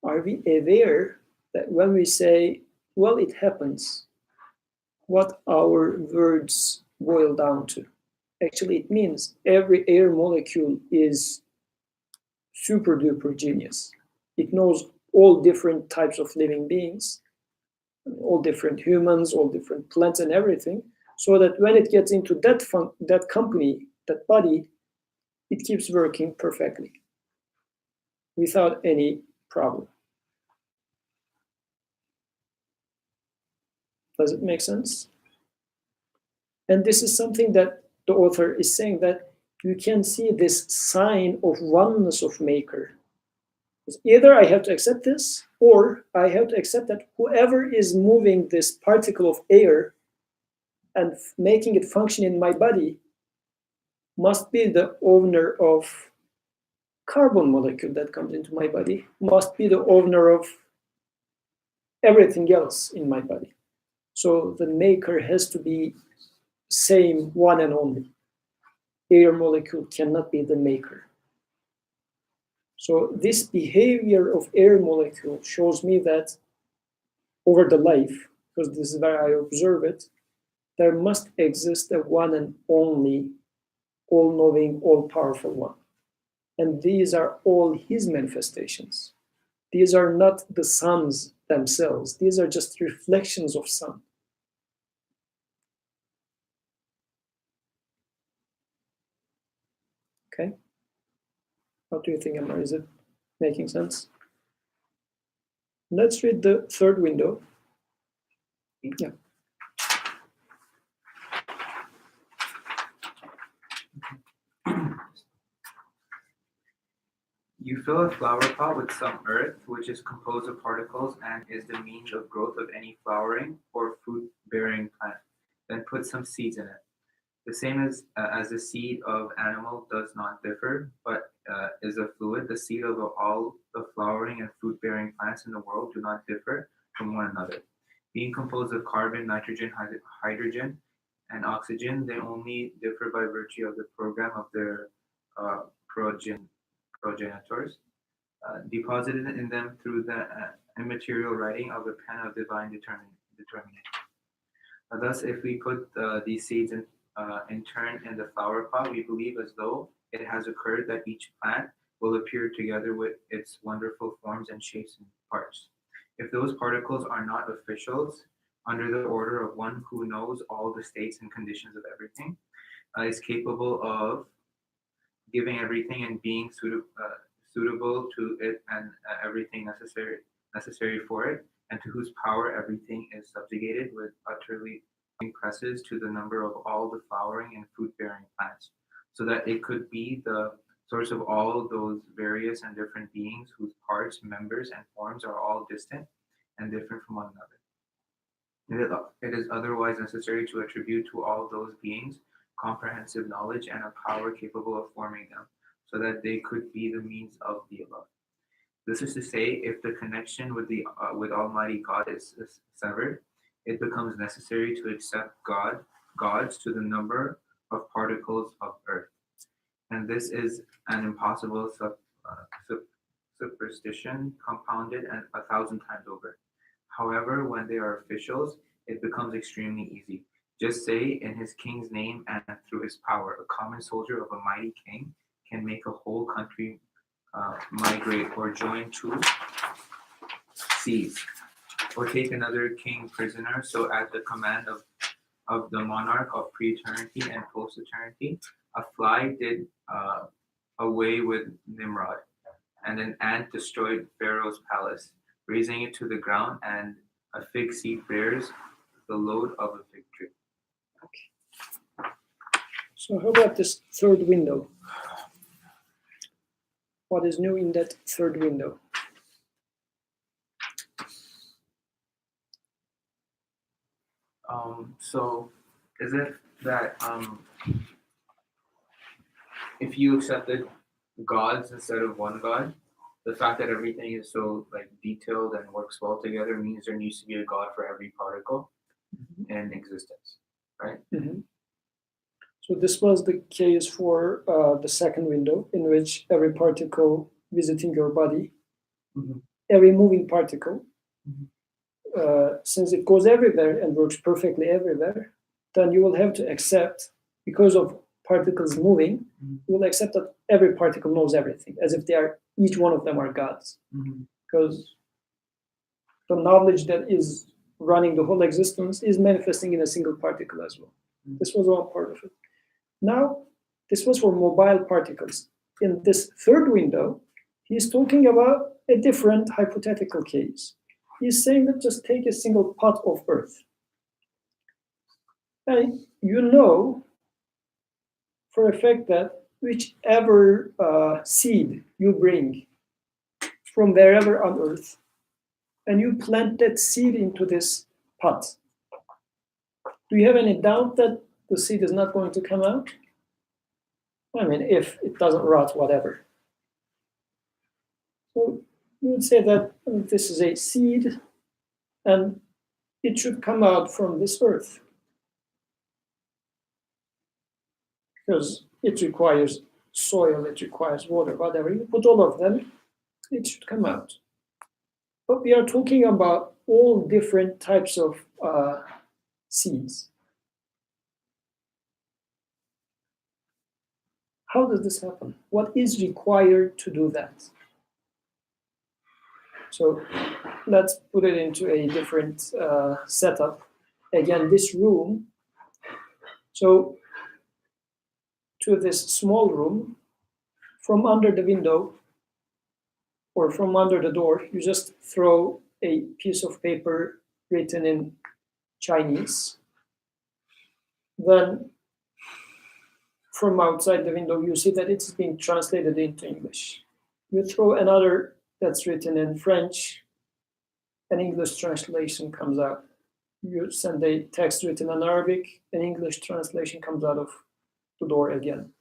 are we aware that when we say, well, it happens, what our words boil down to? Actually, it means every air molecule is super duper genius. It knows all different types of living beings, all different humans, all different plants and everything, so that when it gets into that company, that body, it keeps working perfectly without any problem. Does it make sense? And this is something that the author is saying, that you can see this sign of oneness of maker. Either I have to accept this, or I have to accept that whoever is moving this particle of air and making it function in my body must be the owner of carbon molecule that comes into my body, must be the owner of everything else in my body. So the maker has to be same, one and only. Air molecule cannot be the maker. So this behavior of air molecule shows me that over the life, because this is where I observe it, there must exist a one and only, all-knowing, all-powerful one. And these are all his manifestations. These are not the suns themselves. These are just reflections of sun. Okay? What do you think, Amar? Is it making sense? Let's read the third window. Yeah. You fill a flower pot with some earth, which is composed of particles and is the means of growth of any flowering or fruit-bearing plant. Then put some seeds in it. The same as the seed of animal does not differ, but is a fluid. The seed of all the flowering and fruit-bearing plants in the world do not differ from one another. Being composed of carbon, nitrogen, hydrogen, and oxygen, they only differ by virtue of the program of their progenitors, deposited in them through the immaterial writing of the pen of divine determination. Thus, if we put these seeds in turn in the flower pot, we believe as though it has occurred that each plant will appear together with its wonderful forms and shapes and parts. If those particles are not officials under the order of one who knows all the states and conditions of everything, is capable of giving everything and being suitable to it and everything necessary for it, and to whose power everything is subjugated with utterly presses to the number of all the flowering and fruit-bearing plants, so that it could be the source of all those various and different beings whose parts, members, and forms are all distant and different from one another. It is otherwise necessary to attribute to all those beings comprehensive knowledge and a power capable of forming them, so that they could be the means of the above. This is to say, if the connection with Almighty God is severed, it becomes necessary to accept gods to the number of particles of earth, and this is an impossible superstition, compounded and 1,000 times over. However, when they are officials, it becomes extremely easy. Just say, in his king's name and through his power, a common soldier of a mighty king can make a whole country migrate or join two seas, or take another king prisoner. So at the command of the monarch of pre-eternity and post-eternity, a fly did away with Nimrod, and an ant destroyed Pharaoh's palace, raising it to the ground, and a fig seed bears the load of a fig tree. So how about this third window? What is new in that third window? So is it that if you accepted gods instead of one God, the fact that everything is so like detailed and works well together means there needs to be a God for every particle in existence, right? Mm-hmm. So this was the case for the second window, in which every particle visiting your body, Mhm. every moving particle, Mhm. Since it goes everywhere and works perfectly everywhere, then you will have to accept, because of particles moving, Mhm. you will accept that every particle knows everything, as if they are, each one of them are gods. Mhm. Because the knowledge that is running the whole existence is manifesting in a single particle as well. Mhm. This was one part of it. Now, this was for mobile particles. In this third window, he's talking about a different hypothetical case. He's saying that just take a single pot of earth. And you know for a fact that whichever seed you bring from wherever on earth, and you plant that seed into this pot, do you have any doubt that the seed is not going to come out? I mean, if it doesn't rot, whatever. So you would say that this is a seed and it should come out from this earth because it requires soil, it requires water, whatever. You put all of them, it should come out. But we are talking about all different types of seeds. How does this happen? What is required to do that? So let's put it into a different setup. Again, this room. So to this small room, from under the window or from under the door, you just throw a piece of paper written in Chinese. Then from outside the window, you see that it's being translated into English. You throw another that's written in French, an English translation comes out. You send a text written in Arabic, an English translation comes out of the door again.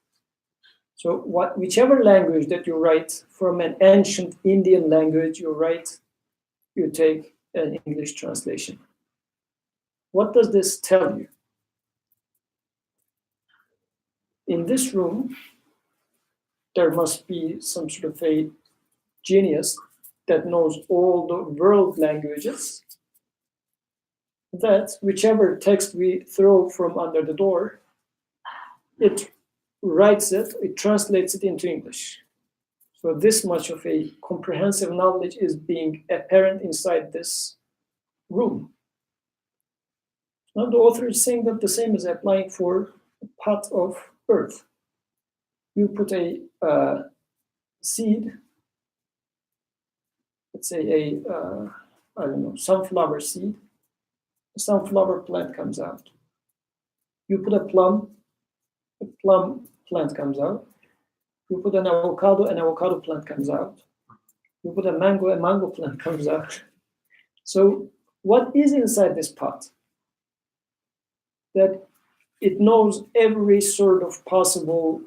So whichever language that you write, from an ancient Indian language you write, you take an English translation. What does this tell you? In this room, there must be some sort of a genius that knows all the world languages, that whichever text we throw from under the door, it writes it, it translates it into English. So this much of a comprehensive knowledge is being apparent inside this room. Now the author is saying that the same is applying for a pot of earth. You put a seed, let's say I don't know, sunflower seed, a sunflower plant comes out. You put a plum plant comes out. You put an avocado plant comes out. You put a mango plant comes out. So what is inside this pot? That it knows every sort of possible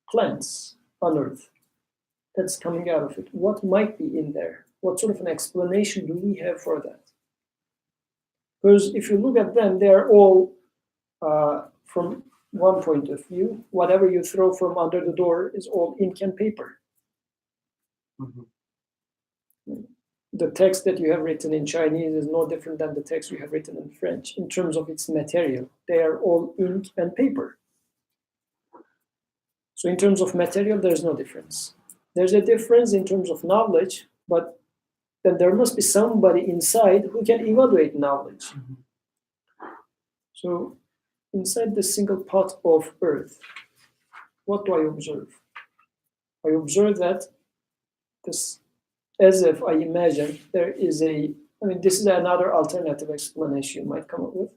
plants on earth that's coming out of it. What might be in there? What sort of an explanation do we have for that? Because if you look at them, they are all from one point of view, whatever you throw from under the door is all ink and paper. Mm-hmm. The text that you have written in Chinese is no different than the text you have written in French in terms of its material. They are all ink and paper. So in terms of material, there's no difference. There's a difference in terms of knowledge, but then there must be somebody inside who can evaluate knowledge. Mm-hmm. So inside this single pot of earth, what do I observe? I observe that this, as if I imagine there is this is another alternative explanation you might come up with.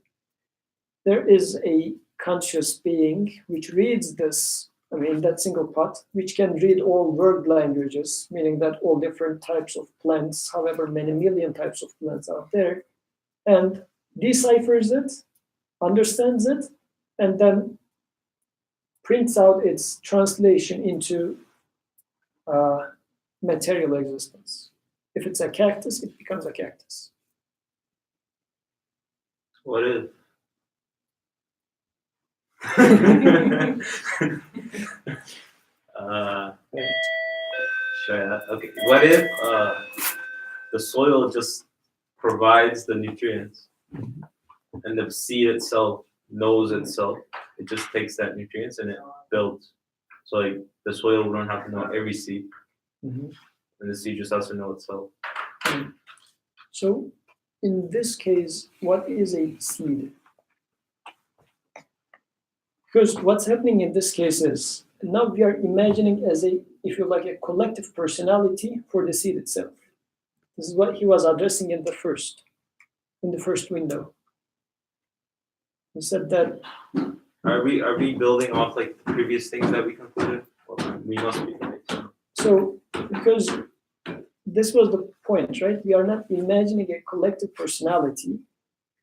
There is a conscious being which reads this, that single pot, which can read all world languages, meaning that all different types of plants, however many million types of plants out there, and deciphers it, understands it, and then prints out its translation into material existence. If it's a cactus, it becomes a cactus. What if? Sure. Okay. What if the soil just provides the nutrients, and the seed itself knows itself? It just takes that nutrients and it builds. So like the soil will not have to know every seed, and the seed just has to know itself. So, in this case, what is a seed? Because what's happening in this case is now we are imagining as a, if you like, a collective personality for the seed itself. This is what he was addressing in the first window. He said that. Are we building off like the previous things that we concluded? Well, we must be, right? So, because this was the point, right? We are not imagining a collective personality,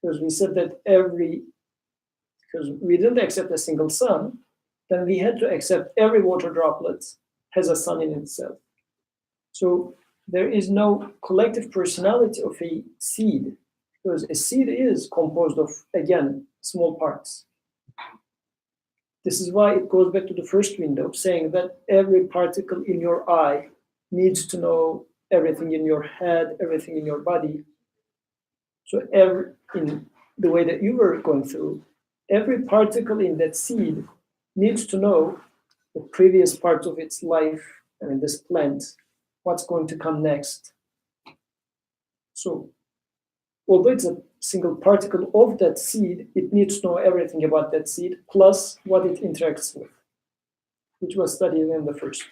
because we said that because we didn't accept a single sun, then we had to accept every water droplet has a sun in itself. So there is no collective personality of a seed, because a seed is composed of, again, small parts. This is why it goes back to the first window, saying that every particle in your eye needs to know everything in your head, everything in your body. So in the way that you were going through, every particle in that seed needs to know the previous parts of its life, this plant, what's going to come next. So, although it's a single particle of that seed, it needs to know everything about that seed, plus what it interacts with, which was studied in the first.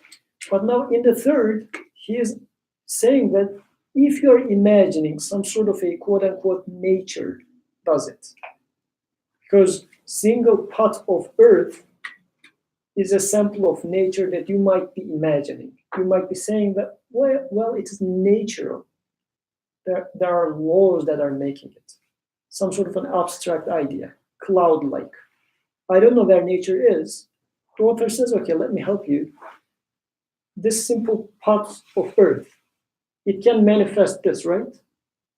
But now in the third, he is saying that if you're imagining some sort of a quote-unquote nature does it, because single pot of earth is a sample of nature that you might be imagining. You might be saying that, well, it is natural. There are laws that are making it. Some sort of an abstract idea, cloud-like. I don't know where nature is. The author says, okay, let me help you. This simple pot of earth, it can manifest this, right?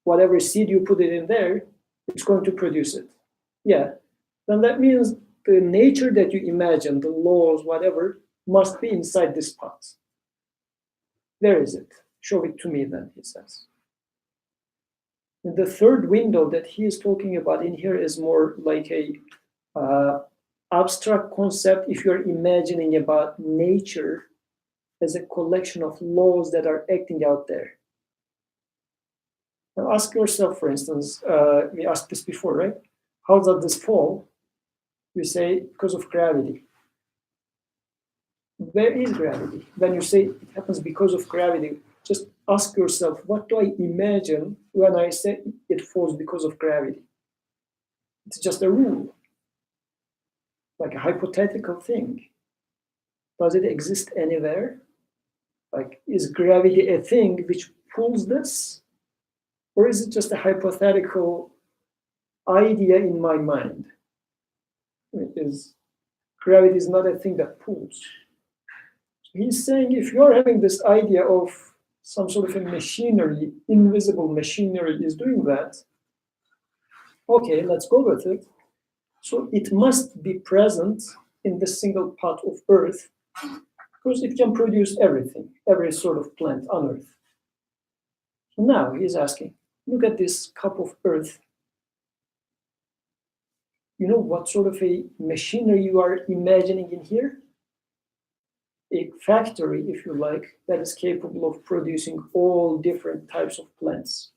Whatever seed you put it in there, it's going to produce it. Yeah, then that means the nature that you imagine, the laws, whatever, must be inside this pot. Where is it? Show it to me then, he says. And the third window that he is talking about in here is more like a abstract concept if you're imagining about nature as a collection of laws that are acting out there. Now ask yourself, for instance, we asked this before, right? How does this fall? You say, because of gravity. Where is gravity? When you say it happens because of gravity, just ask yourself, what do I imagine when I say it falls because of gravity? It's just a rule, like a hypothetical thing. Does it exist anywhere? Like, is gravity a thing which pulls this? Or is it just a hypothetical idea in my mind? Gravity is not a thing that pulls. He's saying if you're having this idea of some sort of a machinery, invisible machinery is doing that, okay, let's go with it. So it must be present in the single pot of earth because it can produce everything, every sort of plant on earth. So now he's asking, look at this cup of earth. You know what sort of a machinery you are imagining in here? A factory, if you like, that is capable of producing all different types of plants.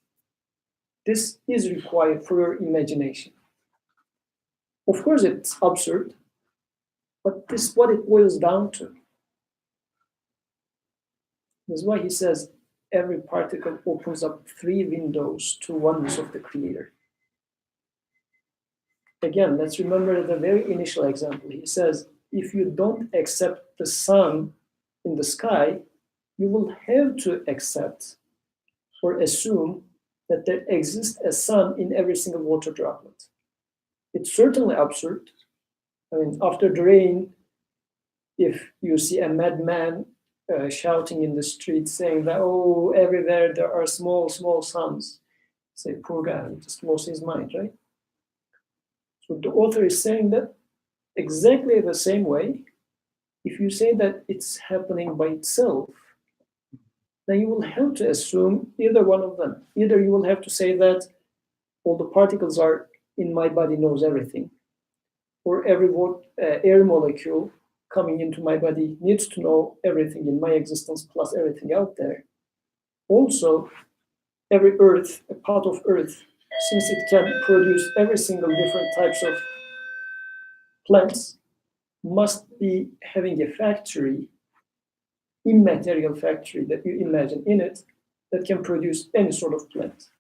This is required for your imagination. Of course, it's absurd, but this is what it boils down to. That's why he says every particle opens up 3 windows to oneness of the Creator. again, let's remember the very initial example. He says, if you don't accept the sun in the sky, you will have to accept or assume that there exists a sun in every single water droplet. It's certainly absurd. I mean, after the rain, if you see a madman shouting in the street saying that, oh, everywhere there are small, small suns, say, poor guy, he just lost his mind, right? So the author is saying that exactly the same way, if you say that it's happening by itself, then you will have to assume either one of them. Either you will have to say that all the particles are in my body knows everything, or every air molecule coming into my body needs to know everything in my existence plus everything out there. Also, every earth, a part of earth, since it can produce every single different types of plants, must be having a factory, immaterial factory that you imagine in it that can produce any sort of plant.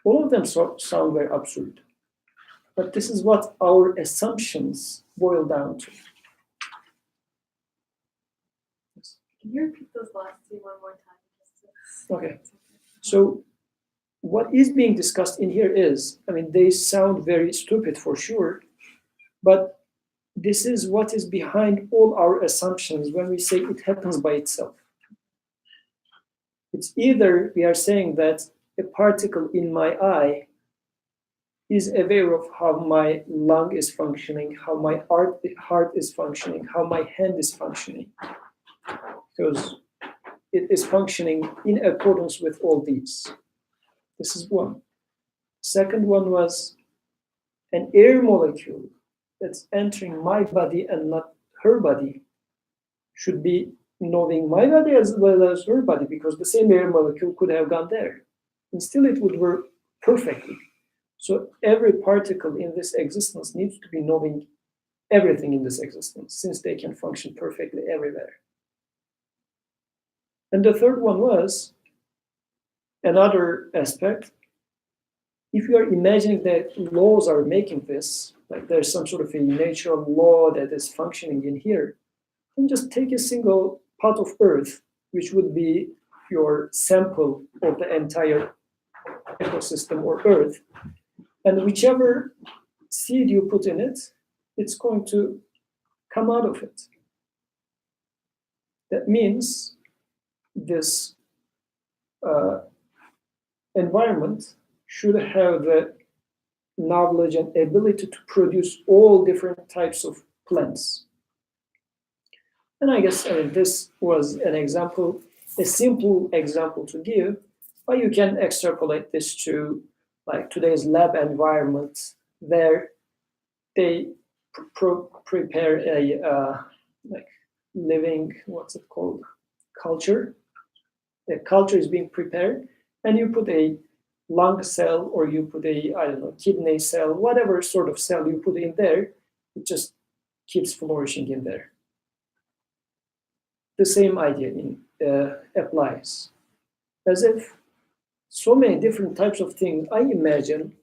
All of them sound very absurd, but this is what our assumptions boil down to. Can you repeat those last two one more time? Okay. So what is being discussed in here is, I mean, they sound very stupid for sure, but this is what is behind all our assumptions when we say it happens by itself. It's either we are saying that a particle in my eye is aware of how my lung is functioning, how my heart is functioning, how my hand is functioning, because it is functioning in accordance with all these. This is one. Second one was an air molecule that's entering my body and not her body should be knowing my body as well as her body, because the same air molecule could have gone there and still it would work perfectly. So every particle in this existence needs to be knowing everything in this existence, since they can function perfectly everywhere. And the third one was another aspect. If you are imagining that laws are making this, like there's some sort of a natural law that is functioning in here, then just take a single part of earth, which would be your sample of the entire ecosystem or earth, and whichever seed you put in it, it's going to come out of it. That means this environment should have the knowledge and ability to produce all different types of plants. And I guess this was an example, a simple example to give, but you can extrapolate this to like today's lab environment where they prepare a like living, what's it called, culture. A culture is being prepared, and you put a lung cell or you put a, I don't know, kidney cell, whatever sort of cell you put in there, it just keeps flourishing in there. The same idea applies. As if so many different types of things, I imagine,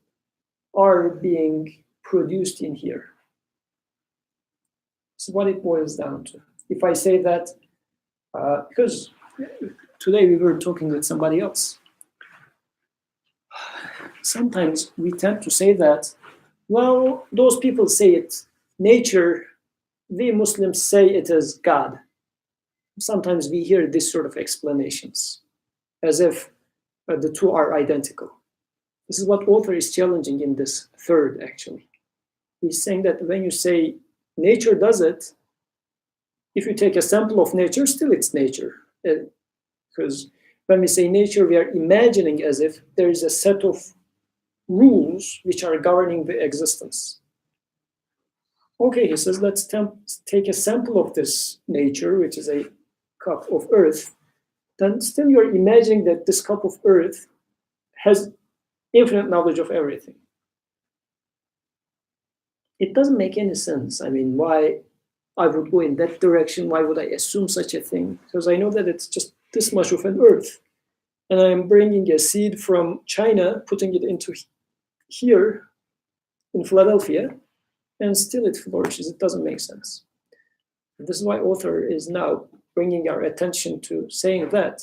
are being produced in here. It's what it boils down to. If I say that, because today we were talking with somebody else, sometimes we tend to say that, well, those people say it, nature, we Muslims say it is God. Sometimes we hear this sort of explanations, as if the two are identical. This is what author is challenging in this third, actually. He's saying that when you say nature does it, if you take a sample of nature, still it's nature. Because when we say nature, we are imagining as if there is a set of rules which are governing the existence. Okay, he says, let's take a sample of this nature, which is a cup of earth. Then still you're imagining that this cup of earth has infinite knowledge of everything. It doesn't make any sense. I mean, why I would go in that direction? Why would I assume such a thing? Because I know that it's just this much of an earth. And I'm bringing a seed from China, putting it into here, in Philadelphia, and still it flourishes. It doesn't make sense. This is why author is now bringing our attention to saying that,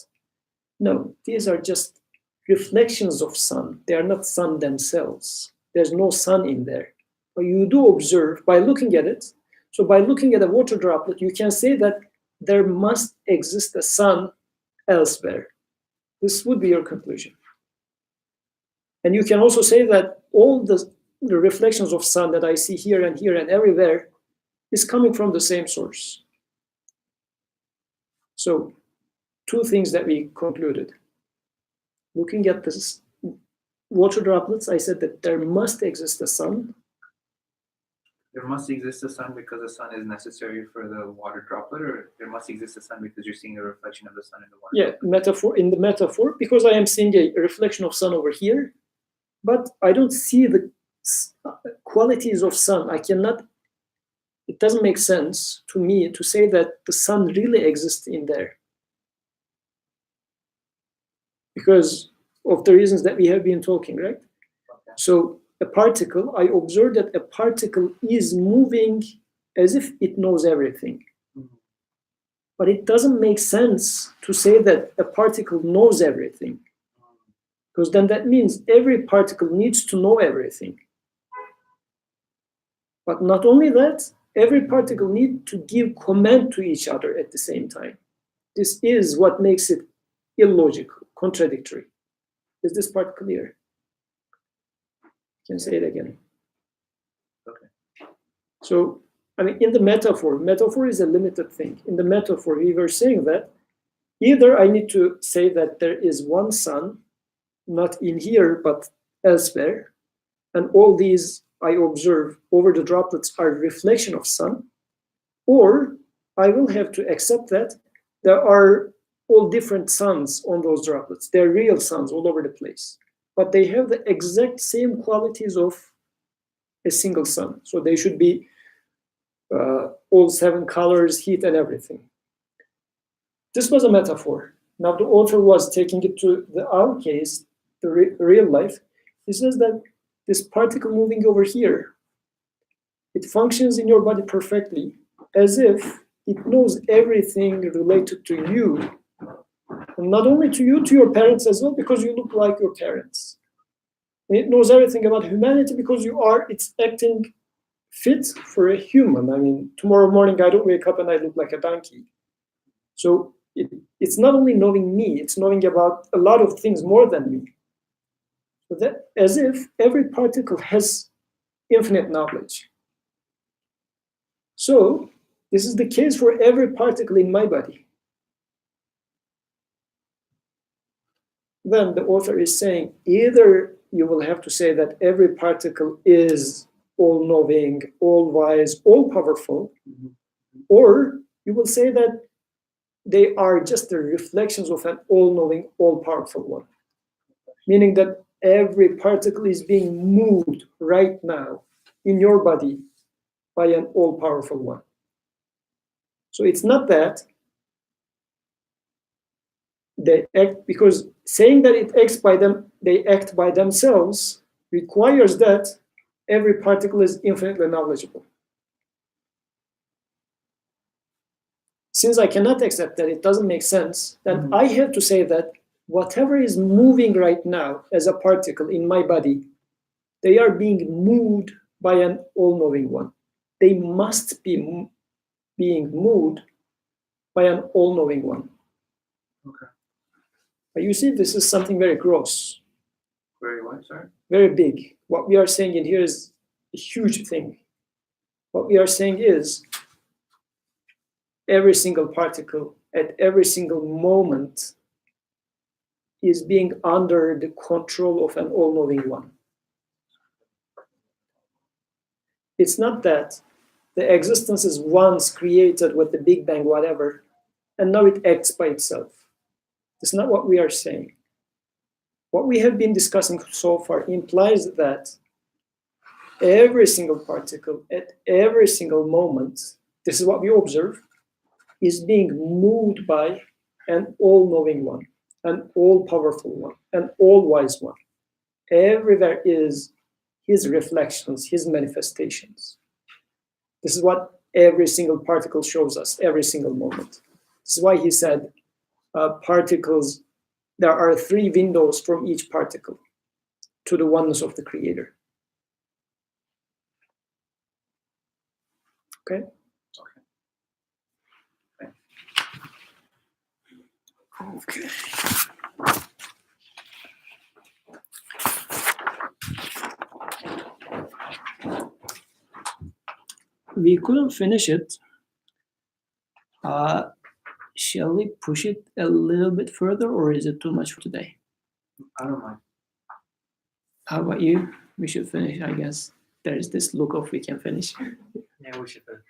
no, these are just reflections of sun. They are not sun themselves. There's no sun in there. But you do observe by looking at it. So by looking at a water droplet, you can say that there must exist a sun elsewhere. This would be your conclusion. And you can also say that all the reflections of sun that I see here and everywhere is coming from the same source. So, two things that we concluded. Looking at this water droplets, I said that there must exist a sun. There must exist a sun because the sun is necessary for the water droplet, or there must exist a sun because you're seeing a reflection of the sun in the water. Yeah, metaphor, in the metaphor, because I am seeing a reflection of sun over here, but I don't see the qualities of sun. I cannot, it doesn't make sense to me to say that the sun really exists in there, because of the reasons that we have been talking, right? Okay. So a particle, I observe that a particle is moving as if it knows everything. Mm-hmm. But it doesn't make sense to say that a particle knows everything, because then that means every particle needs to know everything. But not only that, every particle needs to give command to each other at the same time. This is what makes it illogical, contradictory. Is this part clear? You can say it again. Okay. So, I mean, in the metaphor is a limited thing. In the metaphor, we were saying that either I need to say that there is one sun, not in here, but elsewhere, and all these I observe over the droplets are reflection of sun, or I will have to accept that there are all different suns on those droplets. They're real suns all over the place, but they have the exact same qualities of a single sun. So they should be all 7 colors, heat, and everything. This was a metaphor. Now the author was taking it to our case, the real life. He says that this particle moving over here, it functions in your body perfectly, as if it knows everything related to you. And not only to you, to your parents as well, because you look like your parents. And it knows everything about humanity because it's acting fit for a human. I mean, tomorrow morning I don't wake up and I look like a donkey. So it's not only knowing me, it's knowing about a lot of things more than me. So that, as if every particle has infinite knowledge. So this is the case for every particle in my body. Then the author is saying either you will have to say that every particle is all-knowing, all-wise, all-powerful, or you will say that they are just the reflections of an all-knowing, all-powerful one. Meaning that every particle is being moved right now in your body by an all-powerful one. So it's not that they act, because saying that it acts by them, they act by themselves, requires that every particle is infinitely knowledgeable. Since I cannot accept that, it doesn't make sense, then I have to say that whatever is moving right now as a particle in my body, they are being moved by an all-knowing one. They must be being moved by an all-knowing one. Okay. But you see, this is something very gross. Very what, sorry? Very big. What we are saying in here is a huge thing. What we are saying is every single particle at every single moment is being under the control of an all-knowing one. It's not that the existence is once created with the Big Bang, whatever, and now it acts by itself. It's not what we are saying. What we have been discussing so far implies that every single particle at every single moment, this is what we observe, is being moved by an all-knowing one, an all-powerful one, an all-wise one. Everywhere is his reflections, his manifestations. This is what every single particle shows us, every single moment. This is why he said particles, there are 3 windows from each particle to the oneness of the Creator. Okay? Okay. We couldn't finish it. Shall we push it a little bit further, or is it too much for today? I don't mind. How about you? We should finish, I guess. There is this look of we can finish. Yeah, we should finish.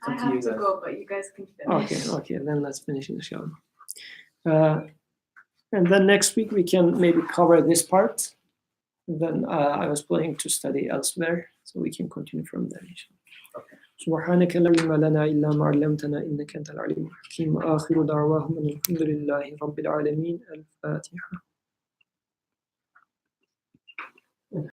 I to have you to guys. go, but you guys can finish. Okay, then let's finish the show. And then next week we can maybe cover this part. And then I was planning to study elsewhere, so we can continue from there. Okay. سبحانك لا علم لنا إلا ما علمتنا إنك أنت العليم الحكيم وآخر دعواهم أن الحمد لله رب العالمين. الفاتحة.